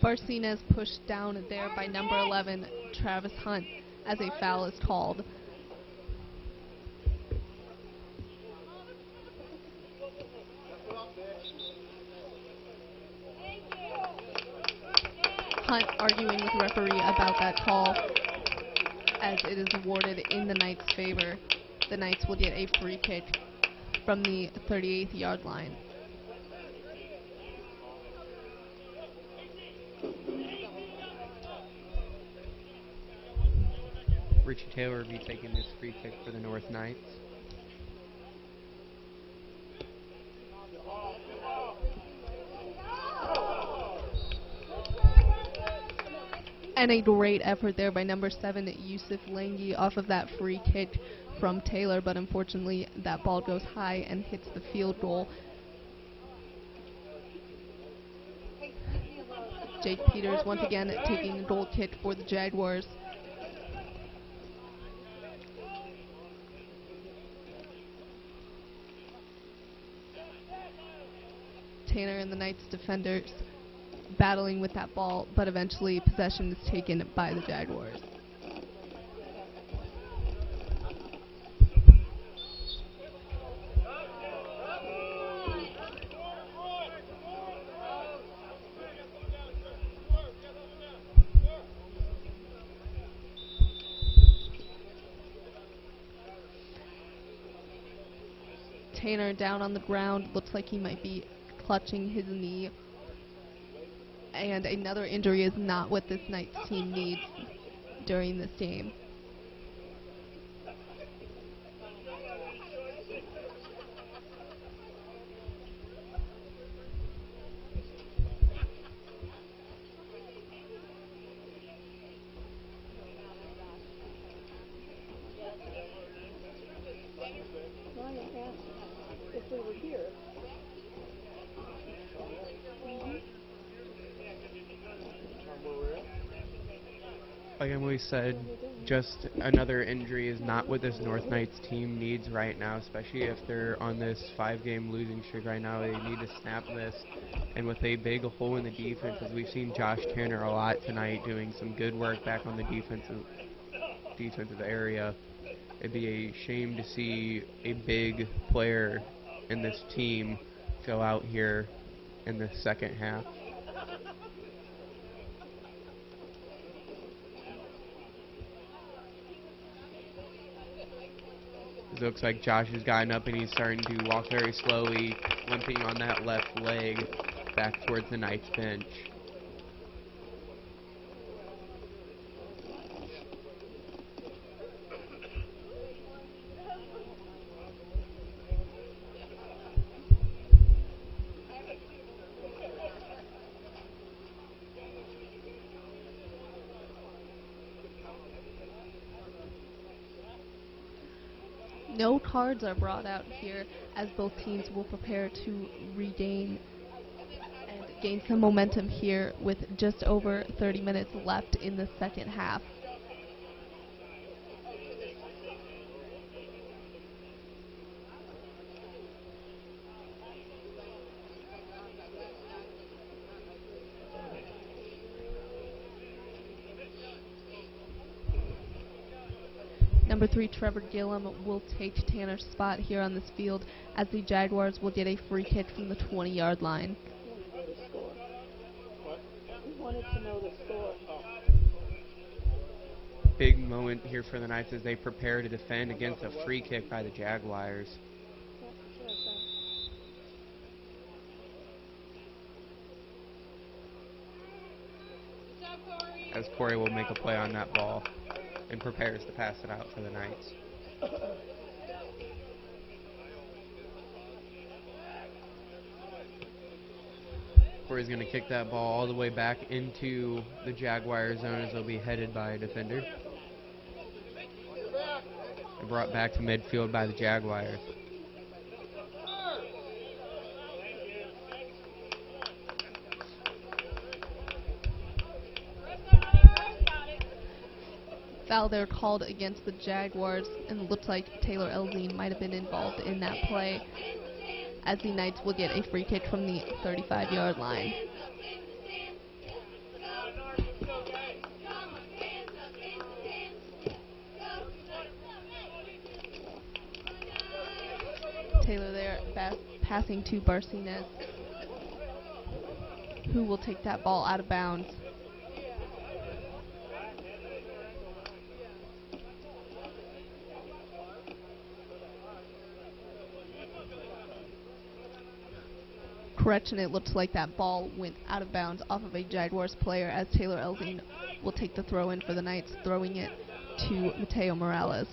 Barcinas pushed down there by number 11, Travis Hunt, as a foul is called. Hunt arguing with the referee about that call as it is awarded in the Knights' favor. The Knights will get a free kick from the 38th yard line. Richie Taylor will be taking this free kick for the North Knights. And a great effort there by number 7, Yusuf Langi, off of that free kick from Taylor, but unfortunately that ball goes high and hits the field goal. Jake Peters once again taking a goal kick for the Jaguars. Tanner and the Knights defenders battling with that ball, but eventually possession is taken by the Jaguars. Tanner down on the ground, looks like he might be clutching his knee. And another injury is not what this Knights team needs during this game. If we were here. Like Emily said, just another injury is not what this North Knights team needs right now, especially if they're on this 5-game losing streak right now. They need to snap this, and with a big hole in the defense, as we've seen Josh Tanner a lot tonight doing some good work back on the defensive area. It'd be a shame to see a big player in this team go out here in the second half. It looks like Josh has gotten up and he's starting to walk very slowly, limping on that left leg back towards the Knights bench. No cards are brought out here, as both teams will prepare to regain and gain some momentum here with just over 30 minutes left in the second half. Number 3, Trevor Gillum will take Tanner's spot here on this field, as the Jaguars will get a free kick from the 20-yard line. We wanted to know the score. Big moment here for the Knights as they prepare to defend against a free kick by the Jaguars. As Corey will make a play on that ball and prepares to pass it out for the Knights. Corey's going to kick that ball all the way back into the Jaguar zone as it'll be headed by a defender. And brought back to midfield by the Jaguars. Foul there called against the Jaguars, and it looks like Taylor Elzine might have been involved in that play, as the Knights will get a free kick from the 35-yard line. Taylor there passing to Barcinez, who will take that ball out of bounds. Correction, it looks like that ball went out of bounds off of a Jaguars player, as Taylor Elzine will take the throw in for the Knights, throwing it to Mateo Morales.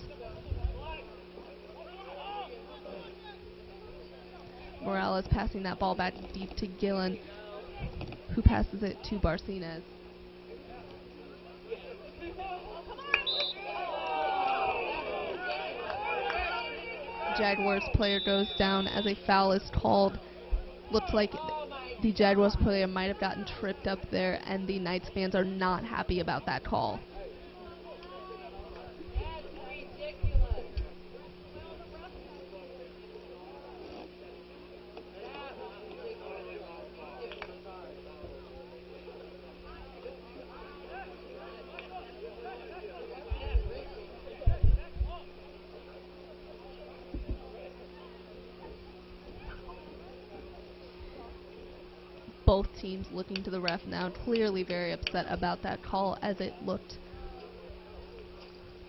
Morales passing that ball back deep to Gillen, who passes it to Barcinez. Jaguars player goes down as a foul is called. Looks like the Jaguars player might have gotten tripped up there, and the Knights fans are not happy about that call. Both teams looking to the ref now, clearly very upset about that call, as it looked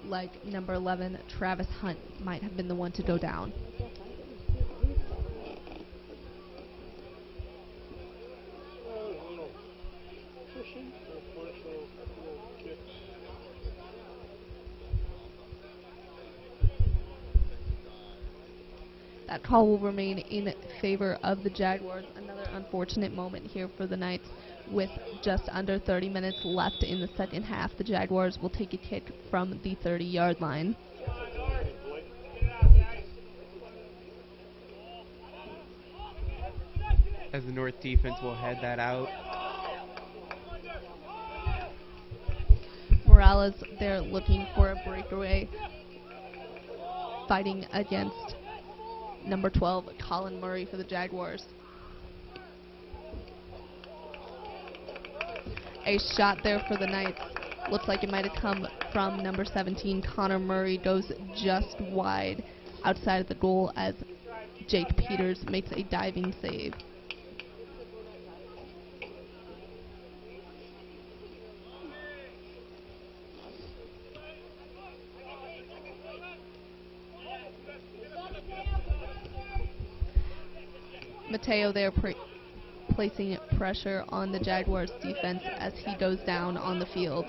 like number 11, Travis Hunt, might have been the one to go down. That call will remain in favor of the Jaguars. Another unfortunate moment here for the Knights. With just under 30 minutes left in the second half, the Jaguars will take a kick from the 30-yard line. As the North defense will head that out. Morales there looking for a breakaway, fighting against number 12, Colin Murray for the Jaguars. A shot there for the Knights. Looks like it might have come from number 17, Connor Murray. Goes just wide outside of the goal as Jake Peters makes a diving save. Mateo there placing pressure on the Jaguars defense as he goes down on the field.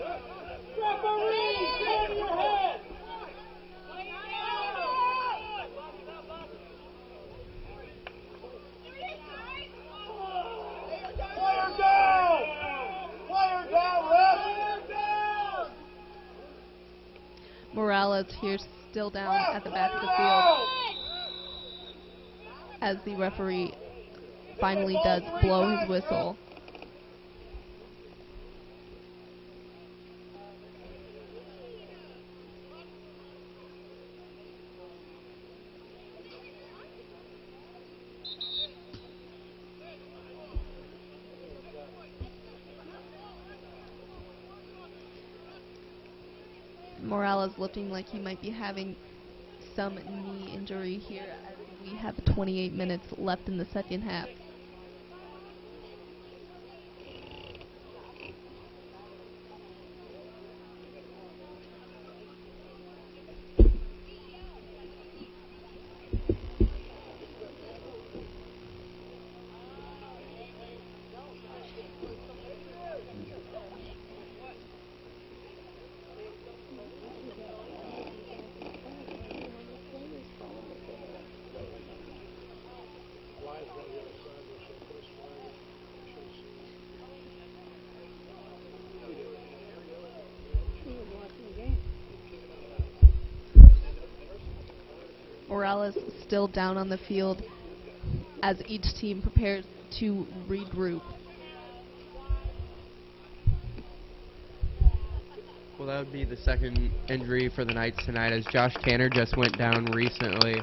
Morales here still down at the back of the field as the referee finally does blow his whistle. Morales looking like he might be having some knee injury here as we have 28 minutes left in the second half. Morales still down on the field as each team prepares to regroup. Well, that would be the second injury for the Knights tonight, as Josh Tanner just went down recently.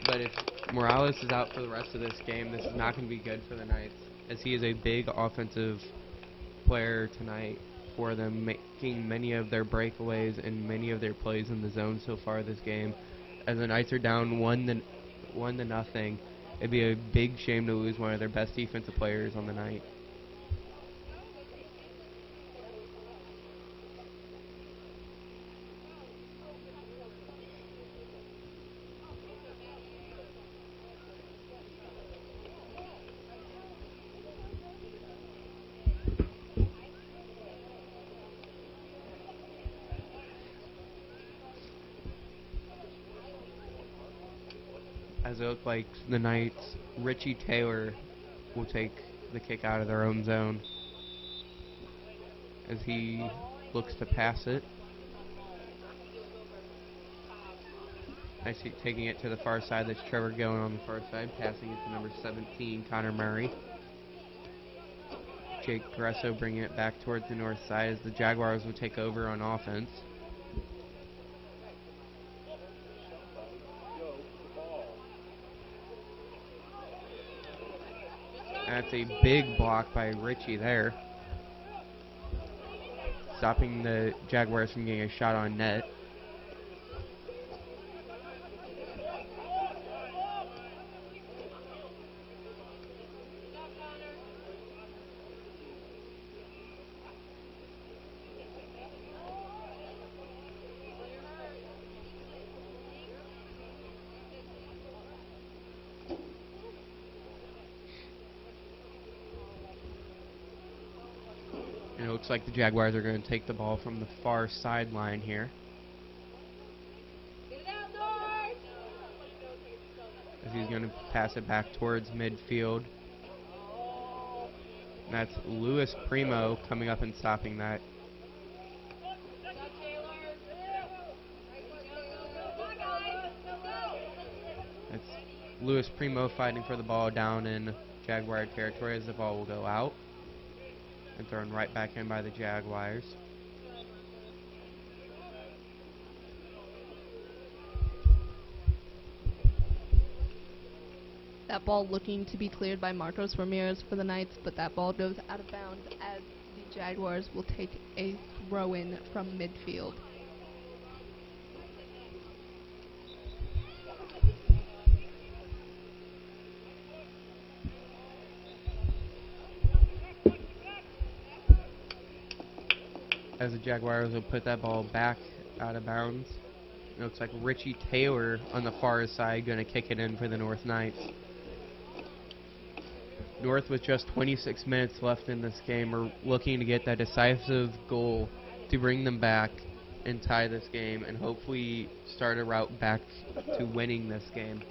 But if Morales is out for the rest of this game, this is not going to be good for the Knights, as he is a big offensive player tonight for them, making many of their breakaways and many of their plays in the zone so far this game. As the Knights are down 1-0, it'd be a big shame to lose one of their best defensive players on the night. As it looks like the Knights, Richie Taylor will take the kick out of their own zone, as he looks to pass it. I see taking it to the far side. That's Trevor going on the far side, passing it to number 17, Connor Murray. Jake Gresso bringing it back towards the north side as the Jaguars will take over on offense. That's a big block by Richie there, stopping the Jaguars from getting a shot on net. And it looks like the Jaguars are going to take the ball from the far sideline here. As he's going to pass it back towards midfield. And that's Louis Primo coming up and stopping that. That's Louis Primo fighting for the ball down in Jaguar territory as the ball will go out. And thrown right back in by the Jaguars. That ball looking to be cleared by Marcos Ramirez for the Knights, but that ball goes out of bounds as the Jaguars will take a throw-in from midfield. As the Jaguars will put that ball back out of bounds. It looks like Richie Taylor on the far side going to kick it in for the North Knights. North, with just 26 minutes left in this game, are looking to get that decisive goal to bring them back and tie this game and hopefully start a route back to winning this game.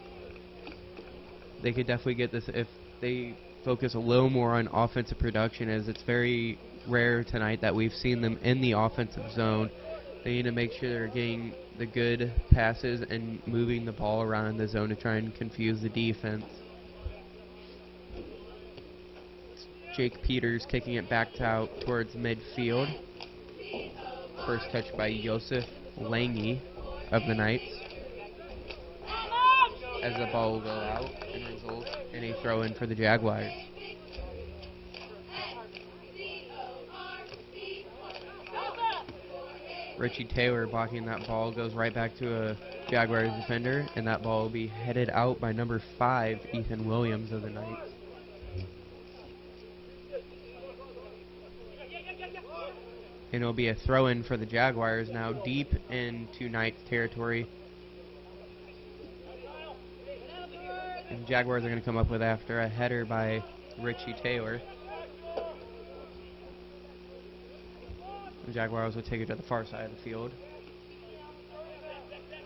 They could definitely get this if they focus a little more on offensive production, as it's very rare tonight that we've seen them in the offensive zone. They need to make sure they're getting the good passes and moving the ball around in the zone to try and confuse the defense. Jake Peters kicking it back out towards midfield. First touch by Joseph Lange of the Knights. As the ball will go out and result in a throw-in for the Jaguars. Richie Taylor blocking that ball, goes right back to a Jaguars defender, and that ball will be headed out by number 5, Ethan Williams of the Knights. And it'll be a throw-in for the Jaguars now deep into Knights territory. And the Jaguars are going to come up with after a header by Richie Taylor. The Jaguars will take it to the far side of the field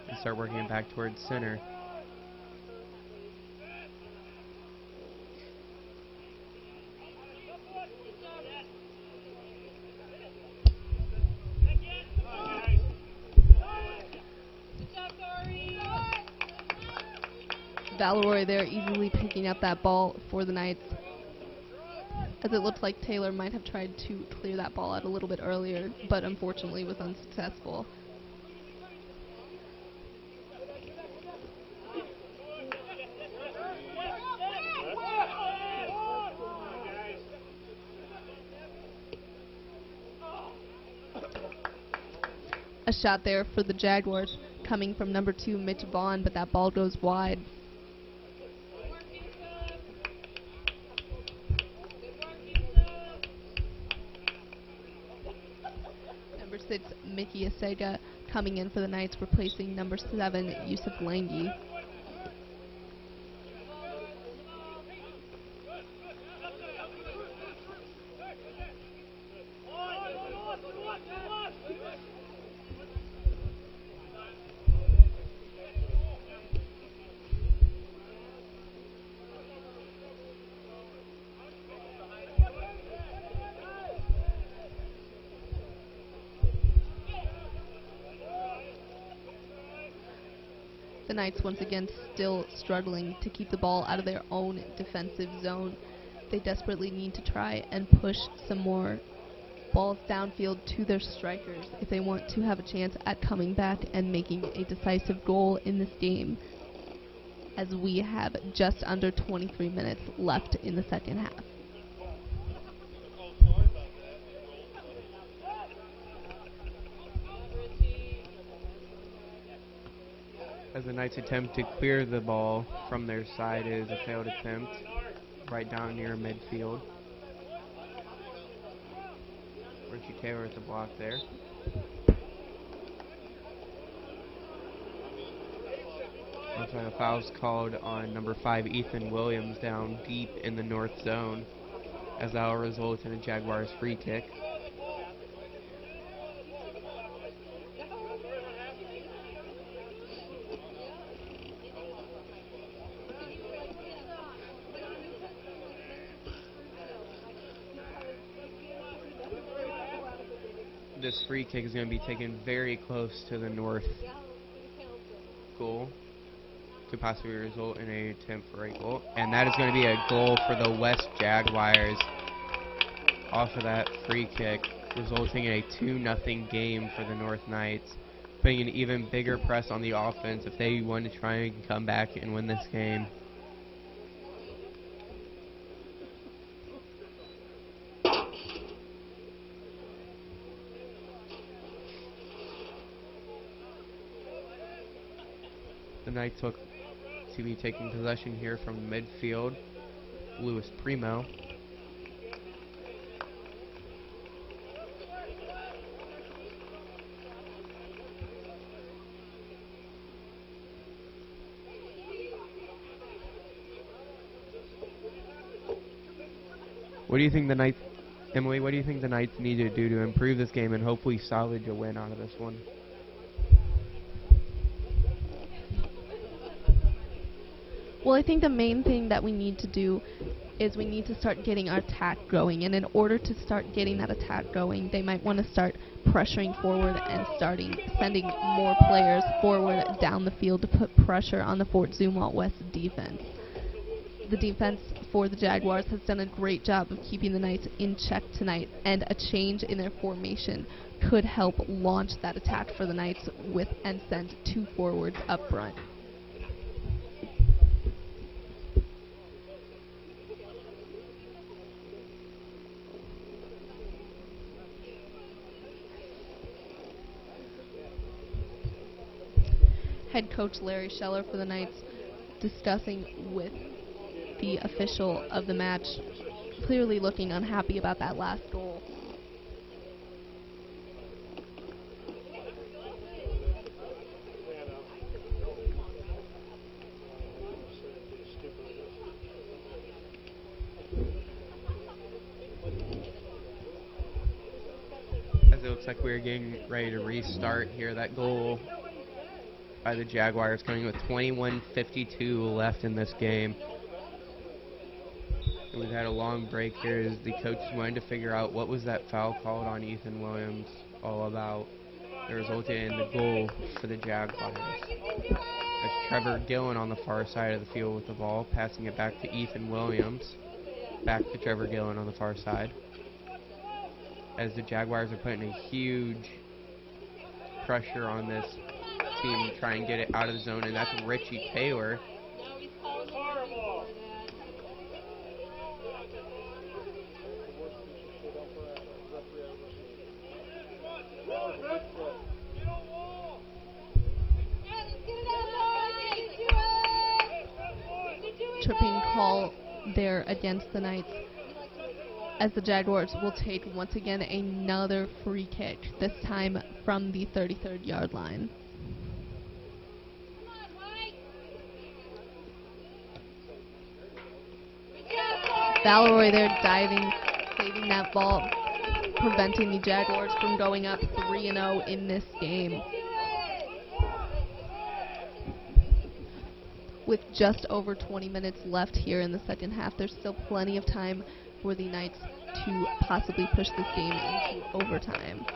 and start working it back towards center. Valeroy there easily picking up that ball for the Knights, as it looks like Taylor might have tried to clear that ball out a little bit earlier, but unfortunately was unsuccessful. A shot there for the Jaguars coming from number 2, Mitch Vaughn, but that ball goes wide. Number 6, Mickey Asega coming in for the Knights, replacing number 7, Yusuf Lange. The Knights once again still struggling to keep the ball out of their own defensive zone. They desperately need to try and push some more balls downfield to their strikers if they want to have a chance at coming back and making a decisive goal in this game, as we have just under 23 minutes left in the second half. As the Knights attempt to clear the ball from their side, is a failed attempt right down near midfield. Richie Taylor at the block there. Looks like a foul's called on number 5 Ethan Williams down deep in the north zone, as that will result in a Jaguars free kick. This free kick is going to be taken very close to the north goal. Could possibly result in an attempt for a goal. And that is going to be a goal for the West Jaguars off of that free kick, resulting in a 2-0 game for the North Knights, putting an even bigger press on the offense if they want to try and come back and win this game. The Knights look to be taking possession here from midfield. Louis Primo. What do you think the Knights, Emily, what do you think the Knights need to do to improve this game and hopefully salvage a win out of this one? Well, I think the main thing that we need to do is we need to start getting our attack going. And in order to start getting that attack going, they might want to start pressuring forward and sending more players forward down the field to put pressure on the Fort Zumwalt West defense. The defense for the Jaguars has done a great job of keeping the Knights in check tonight, and a change in their formation could help launch that attack for the Knights and send 2 forwards up front. Head coach Larry Scheller for the Knights discussing with the official of the match, clearly looking unhappy about that last goal. As it looks like we're getting ready to restart here, that goal by the Jaguars coming with 21:52 left in this game. And we've had a long break here as the coaches wanted to figure out what was that foul called on Ethan Williams all about. It resulted in the goal for the Jaguars. There's Trevor Gillen on the far side of the field with the ball, passing it back to Ethan Williams. Back to Trevor Gillen on the far side. As the Jaguars are putting a huge pressure on this team to try and get it out of the zone, and that's Richie Taylor. Tripping call there against the Knights, as the Jaguars will take once again another free kick, this time from the 33rd yard line. Valeroy there diving, saving that ball, preventing the Jaguars from going up 3-0 in this game. With just over 20 minutes left here in the second half, there's still plenty of time for the Knights to possibly push this game into overtime.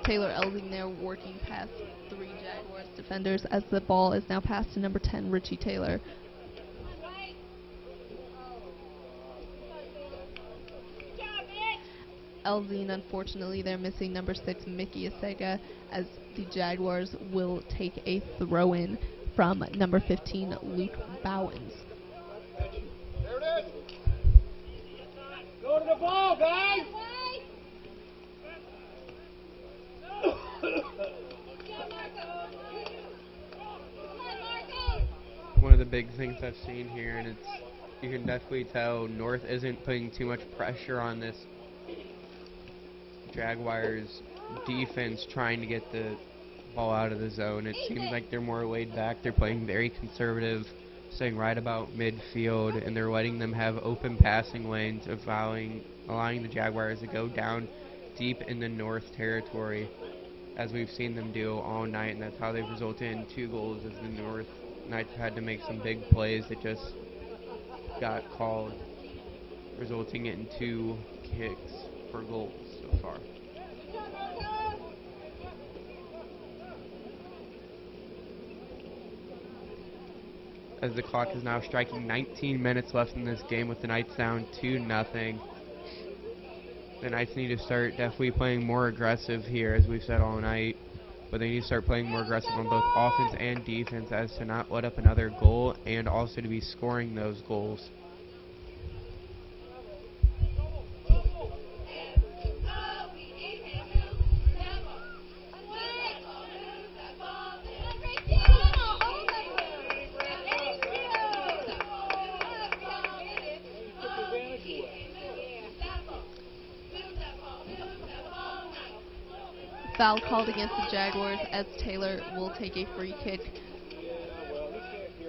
Taylor Elding there working past 3 Jaguars defenders as the ball is now passed to number 10, Richie Taylor. Elding, unfortunately, they're missing number 6, Mickey Asega, as the Jaguars will take a throw-in from number 15, Luke Bowens. There it is. Go to the ball, guys. One of the big things I've seen here, and you can definitely tell North isn't putting too much pressure on this Jaguars defense trying to get the ball out of the zone. It seems like they're more laid back. They're playing very conservative, staying right about midfield, and they're letting them have open passing lanes, allowing the Jaguars to go down deep in the North territory, as we've seen them do all night, and that's how they've resulted in 2 goals, as the North Knights had to make some big plays that just got called, resulting in 2 kicks for goals so far. As the clock is now striking 19 minutes left in this game with the Knights down 2-0. The Knights need to start definitely playing more aggressive here, as we've said all night. But they need to start playing more aggressive on both offense and defense, as to not let up another goal and also to be scoring those goals. Foul called against the Jaguars, as Taylor will take a free kick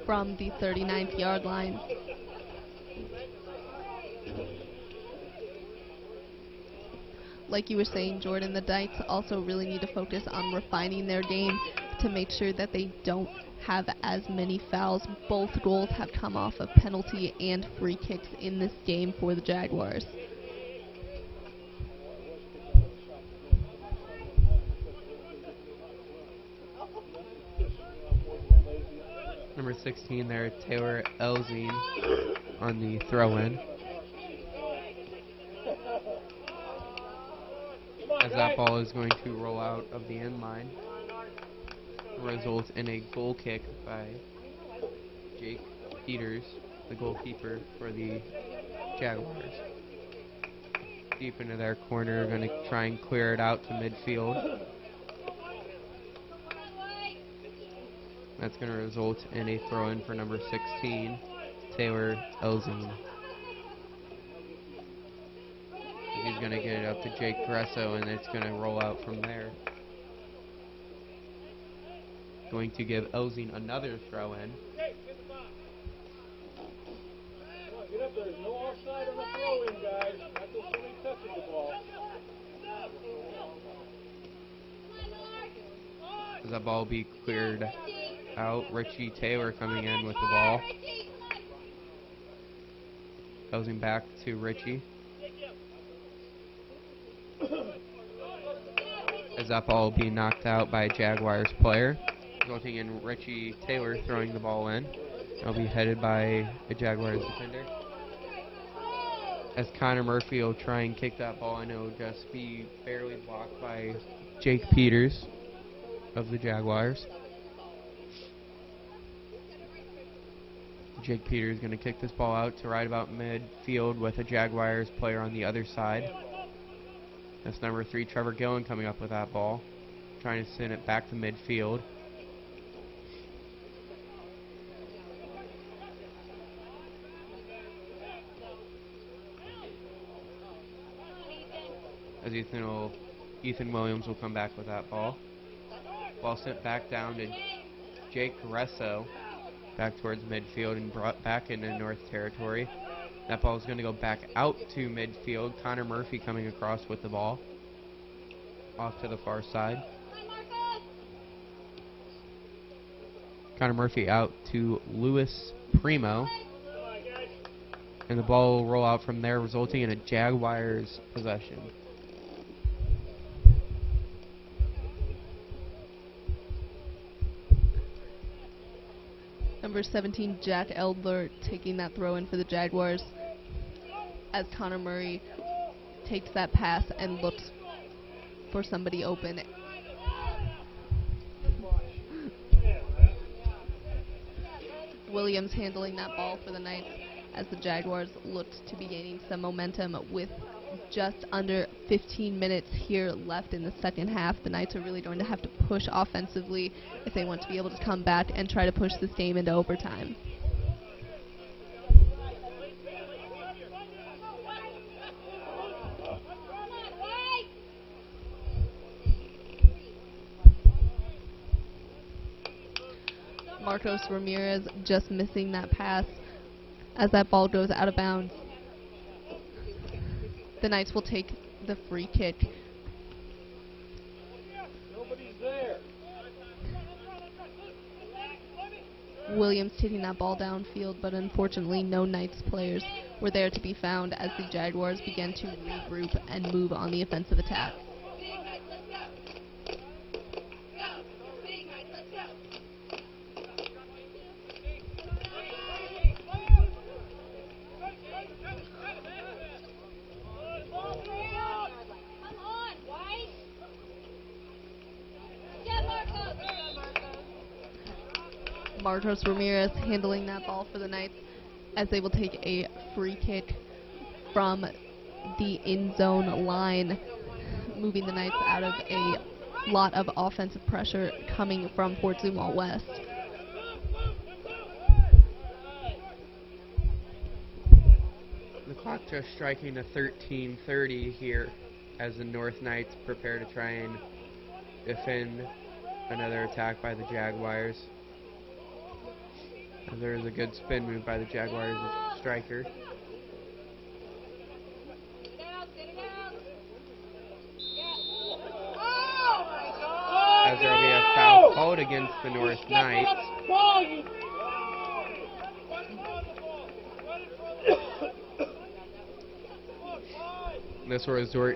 from the 39th yard line. Like you were saying, Jordan, the Knights also really need to focus on refining their game to make sure that they don't have as many fouls. Both goals have come off of penalty and free kicks in this game for the Jaguars. Number 16 there, Taylor Elzine on the throw-in. As that ball is going to roll out of the end line, results in a goal kick by Jake Peters, the goalkeeper for the Jaguars. Deep into their corner, going to try and clear it out to midfield. That's going to result in a throw-in for number 16, Taylor Elzine. He's going to get it up to Jake Gresso, and it's going to roll out from there. Going to give Elzine another throw-in. Get up there. There's no offside on the throw-in, guys. Not till somebody touches the ball. As that ball will be cleared out, Richie Taylor coming in with the ball. Elzine back to Richie. As that ball will be knocked out by a Jaguars player, resulting in Richie Taylor throwing the ball in. It'll be headed by a Jaguars defender. As Connor Murphy will try and kick that ball, and it'll just be barely blocked by Jake Peters of the Jaguars. Jake Peters is going to kick this ball out to right about midfield with a Jaguars player on the other side. That's number 3, Trevor Gillen, coming up with that ball, trying to send it back to midfield. As Ethan Williams will come back with that ball. Ball sent back down to Jake Gresso, back towards midfield and brought back into North territory. That ball is going to go back out to midfield. Connor Murphy coming across with the ball. Off to the far side. Connor Murphy out to Louis Primo. And the ball will roll out from there, resulting in a Jaguars possession. Number 17, Jack Eldler, taking that throw in for the Jaguars as Connor Murray takes that pass and looks for somebody open. Williams handling that ball for the Knights as the Jaguars looked to be gaining some momentum with just under 15 minutes here left in the second half. The Knights are really going to have to push offensively if they want to be able to come back and try to push this game into overtime. Marcos Ramirez just missing that pass as that ball goes out of bounds. The Knights will take the free kick. Nobody's there. Williams taking that ball downfield, but unfortunately no Knights players were there to be found as the Jaguars began to regroup and move on the offensive attack. Marcos Ramirez handling that ball for the Knights as they will take a free kick from the end zone line, moving the Knights out of a lot of offensive pressure coming from Fort Zumwalt West. The clock just striking to 13:30 here as the North Knights prepare to try and defend another attack by the Jaguars. There's a good spin move by the Jaguars striker. As there will be a foul called against the North Knights. This will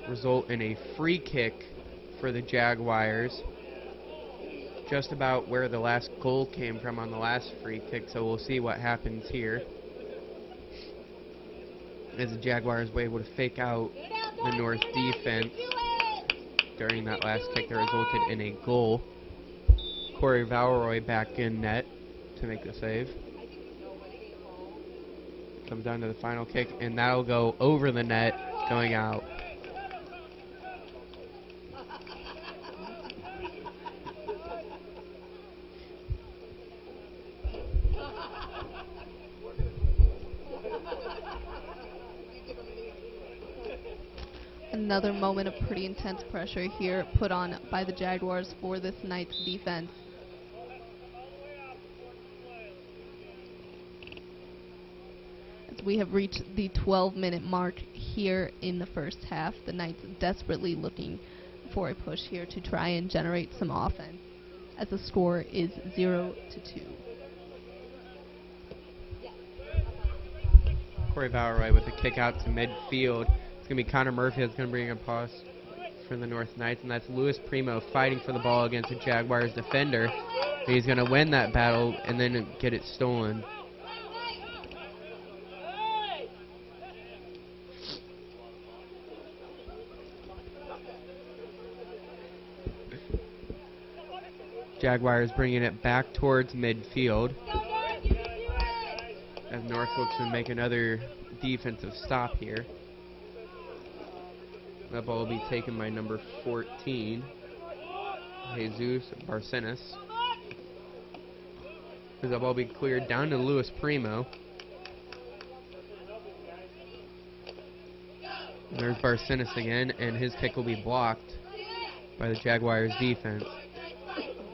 result in a free kick for the Jaguars. Just about where the last goal came from on the last free kick, so we'll see what happens here. As the Jaguars were able to fake out the North defense during that last kick that resulted in a goal. Corey Valroy back in net to make the save. Comes down to the final kick, and that'll go over the net, going out. Another moment of pretty intense pressure here put on by the Jaguars for this Knights defense. As we have reached the 12-minute mark here in the first half, the Knights desperately looking for a push here to try and generate some offense, as the score is 0-2. Corey Valroy with a kick out to midfield. It's going to be Connor Murphy that's going to bring a pass for the North Knights, and that's Luis Primo fighting for the ball against the Jaguars defender. He's going to win that battle and then get it stolen. Jaguars bringing it back towards midfield as North looks to make another defensive stop here. That ball will be taken by number 14, Jesus Barcenas. That ball will be cleared down to Luis Primo. There's Barcenas again, and his kick will be blocked by the Jaguars defense.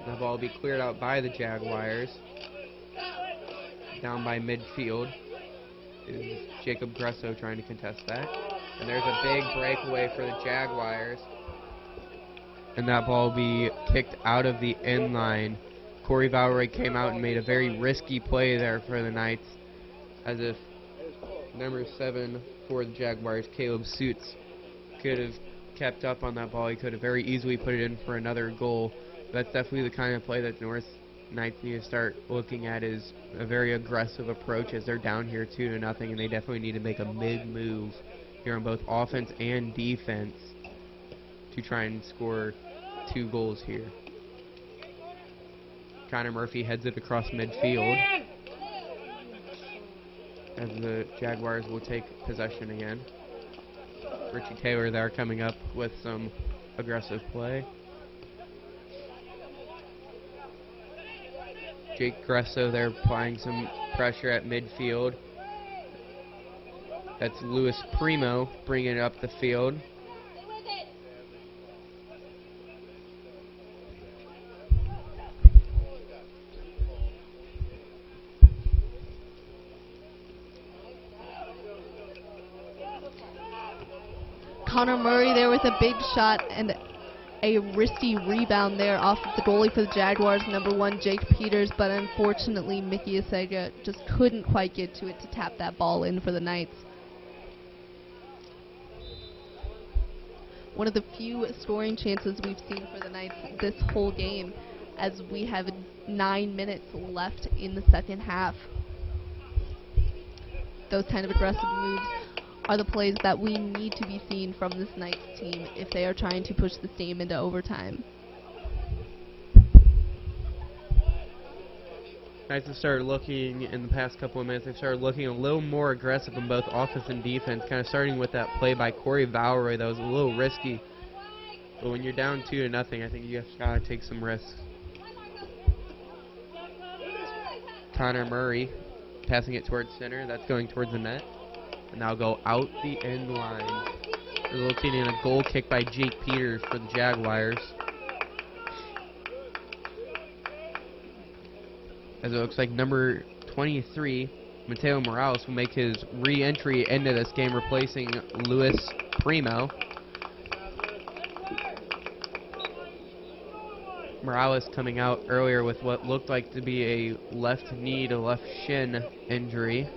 The ball will be cleared out by the Jaguars. Down by midfield is Jacob Gresso trying to contest that. And there's a big breakaway for the Jaguars. And that ball will be kicked out of the end line. Corey Valroy came out and made a very risky play there for the Knights, as if number 7 for the Jaguars, Caleb Suits, could have kept up on that ball. He could have very easily put it in for another goal. That's definitely the kind of play that North Knights need to start looking at is a very aggressive approach as they're down here 2-0, and they definitely need to make a big move here on both offense and defense to try and score 2 goals here. Connor Murphy heads it across midfield as the Jaguars will take possession again. Richie Taylor there coming up with some aggressive play. Jake Gresso there applying some pressure at midfield. That's Luis Primo bringing it up the field. Connor Murray there with a big shot and a risky rebound there off of the goalie for the Jaguars, number 1, Jake Peters, but unfortunately Mickey Asega just couldn't quite get to it to tap that ball in for the Knights. One of the few scoring chances we've seen for the Knights this whole game, as we have 9 minutes left in the second half. Those kind of aggressive moves are the plays that we need to be seeing from this Knights team if they are trying to push this game into overtime. Knights have started looking, in the past couple of minutes, they've started looking a little more aggressive in both offense and defense, kind of starting with that play by Corey Valeroy that was a little risky. But when you're down 2-0, I think you just gotta take some risks. Connor Murray passing it towards center, that's going towards the net. And now go out the end line, resulting in a goal kick by Jake Peters for the Jaguars. As it looks like number 23, Mateo Morales, will make his re-entry into this game, replacing Luis Primo. Morales coming out earlier with what looked like to be a left knee to left shin injury.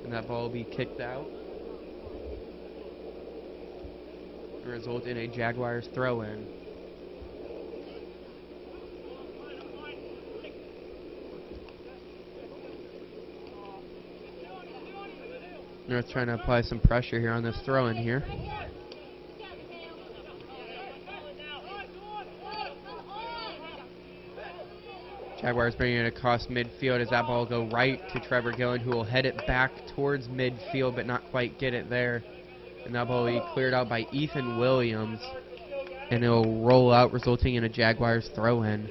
And that ball will be kicked out and result in a Jaguars throw-in. North trying to apply some pressure here on this throw-in here. Jaguars bringing it across midfield as that ball will go right to Trevor Gillen, who will head it back towards midfield but not quite get it there. And that ball will be cleared out by Ethan Williams, and it will roll out, resulting in a Jaguars throw-in.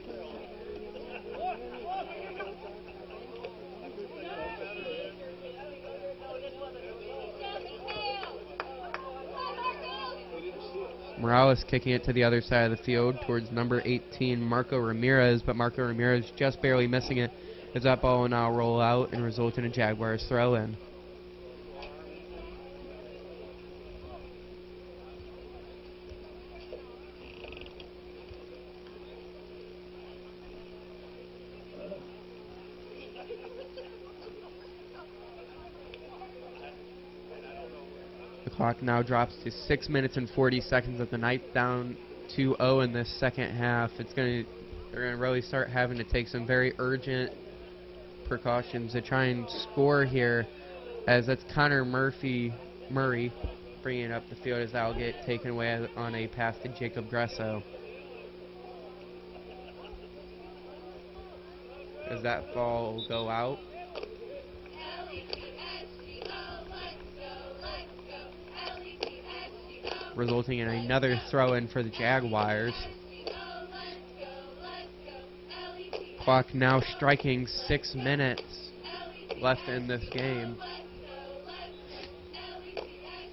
Morales kicking it to the other side of the field towards number 18, Marco Ramirez, but Marco Ramirez just barely missing it as that ball will now roll out and result in a Jaguars throw-in. The clock now drops to 6 minutes and 40 seconds with the Knights down 2-0 in this second half. They're gonna really start having to take some very urgent precautions to try and score here, as that's Connor Murray bringing it up the field as that will get taken away on a pass to Jacob Gresso. As that ball will go out. Resulting in another throw-in for the Jaguars. Clock now striking 6 minutes left in this game.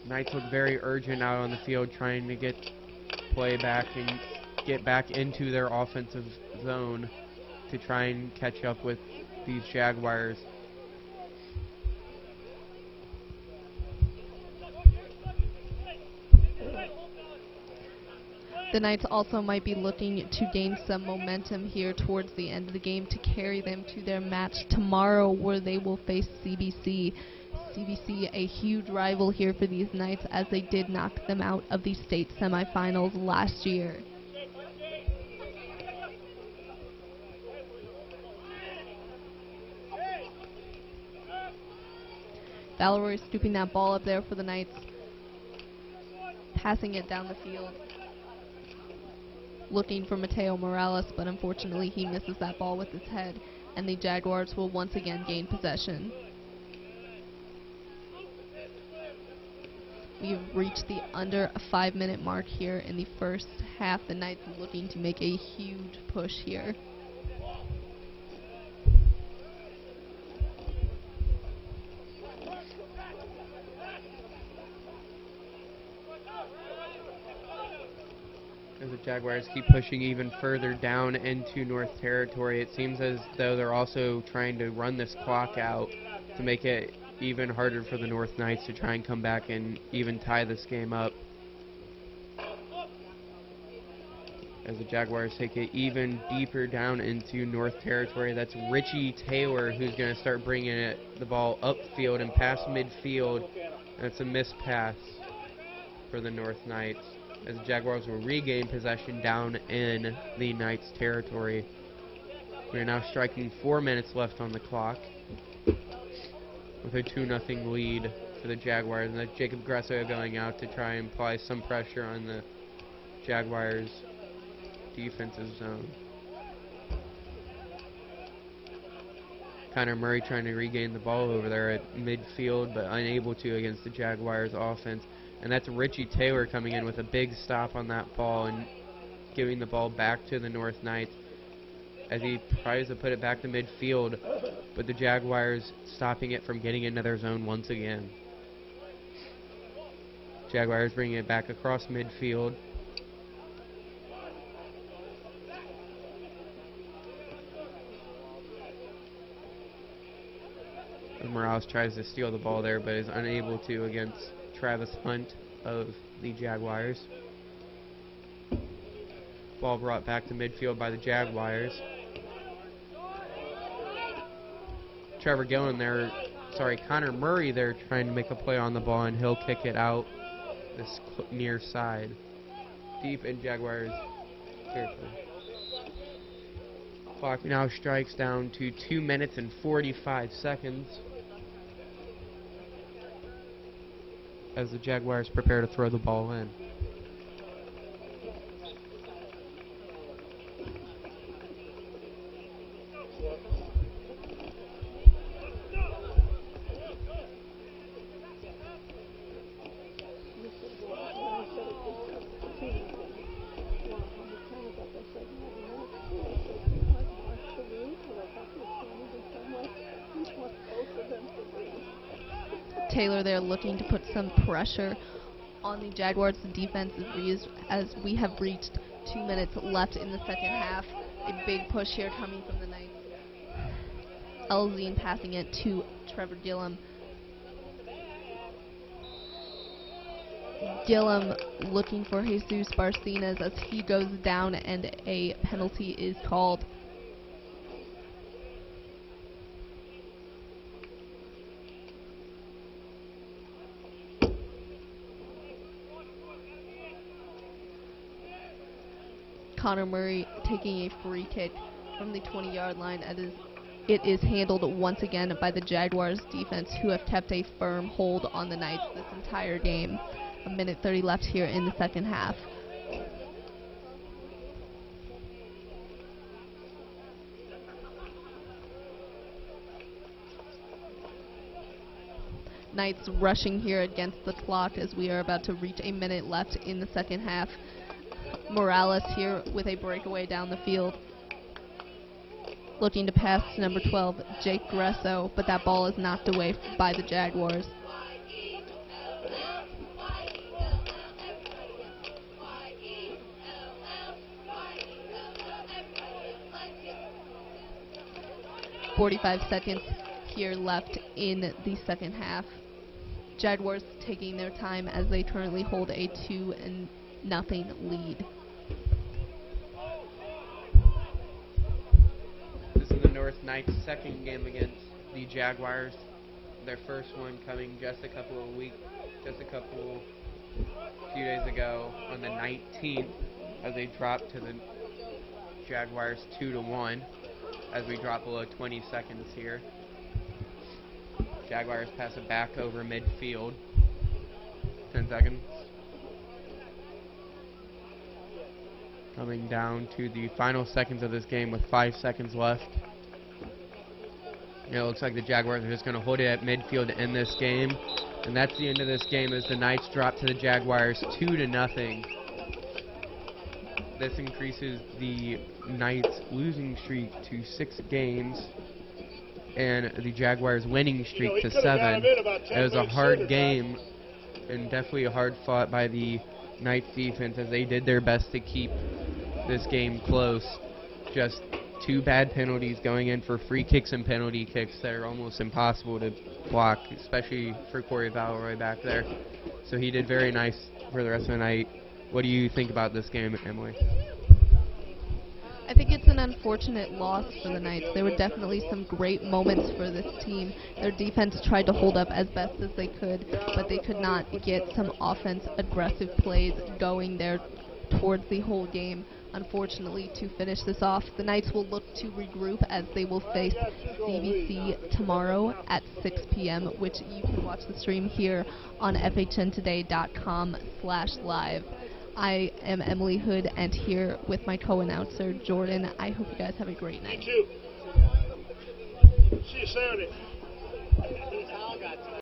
Knights look very urgent out on the field, trying to get play back and get back into their offensive zone to try and catch up with these Jaguars. The Knights also might be looking to gain some momentum here towards the end of the game to carry them to their match tomorrow, where they will face CBC. CBC, a huge rival here for these Knights, as they did knock them out of the state semifinals last year. Valerie scooping that ball up there for the Knights, passing it down the field, looking for Mateo Morales, but unfortunately he misses that ball with his head, and the Jaguars will once again gain possession. We've reached the under 5-minute mark here in the first half. The Knights looking to make a huge push here. As the Jaguars keep pushing even further down into North Territory, it seems as though they're also trying to run this clock out to make it even harder for the North Knights to try and come back and even tie this game up. As the Jaguars take it even deeper down into North Territory, that's Richie Taylor who's going to start bringing the ball upfield and past midfield. And it's a missed pass for the North Knights, as the Jaguars will regain possession down in the Knights' territory. We are now striking 4 minutes left on the clock, with a 2-0 lead for the Jaguars, and that's Jacob Gresso going out to try and apply some pressure on the Jaguars' defensive zone. Connor Murray trying to regain the ball over there at midfield, but unable to against the Jaguars' offense. And that's Richie Taylor coming in with a big stop on that ball and giving the ball back to the North Knights as he tries to put it back to midfield, but the Jaguars stopping it from getting into their zone once again. Jaguars bringing it back across midfield. Morales tries to steal the ball there, but is unable to against Travis Hunt of the Jaguars. Ball brought back to midfield by the Jaguars. Connor Murray there trying to make a play on the ball, and he'll kick it out this near side, deep in Jaguars territory. Clock now strikes down to 2 minutes and 45 seconds as the Jaguars prepare to throw the ball in. Taylor there looking to put some pressure on the Jaguars' defense as we have reached 2 minutes left in the second half. A big push here coming from the Knights. Elzine passing it to Trevor Gillum. Gillum looking for Jesus Barcinas as he goes down and a penalty is called. Connor Murray taking a free kick from the 20-yard line. It is handled once again by the Jaguars defense, who have kept a firm hold on the Knights this entire game. 1:30 left here in the second half. Knights rushing here against the clock as we are about to reach a minute left in the second half. Morales here with a breakaway down the field, looking to pass to number 12, Jake Gresso, but that ball is knocked away by the Jaguars. .45 seconds here left in the second half. Jaguars taking their time as they currently hold a 2-0 lead. This is the North Knights' second game against the Jaguars. Their first one coming just a few days ago on the 19th, as they dropped to the Jaguars 2-1. As we drop below 20 seconds here. Jaguars pass it back over midfield. 10 seconds. Coming down to the final seconds of this game with 5 seconds left. It looks like the Jaguars are just going to hold it at midfield to end this game. And that's the end of this game as the Knights drop to the Jaguars 2-0. This increases the Knights losing streak to 6 games and the Jaguars winning streak to 7. It was a hard game and definitely hard fought by the Knights defense as they did their best to keep this game close. Just 2 bad penalties going in for free kicks and penalty kicks that are almost impossible to block, especially for Corey Valeroy back there. So he did very nice for the rest of the night. What do you think about this game, Emily? I think it's an unfortunate loss for the Knights. There were definitely some great moments for this team. Their defense tried to hold up as best as they could, but they could not get some offense aggressive plays going there towards the whole game. Unfortunately, to finish this off, the Knights will look to regroup as they will face CBC tomorrow at 6 p.m., which you can watch the stream here on FHNtoday.com/live. I am Emily Hood, and here with my co-announcer, Jordan. I hope you guys have a great night. You too. See you Saturday.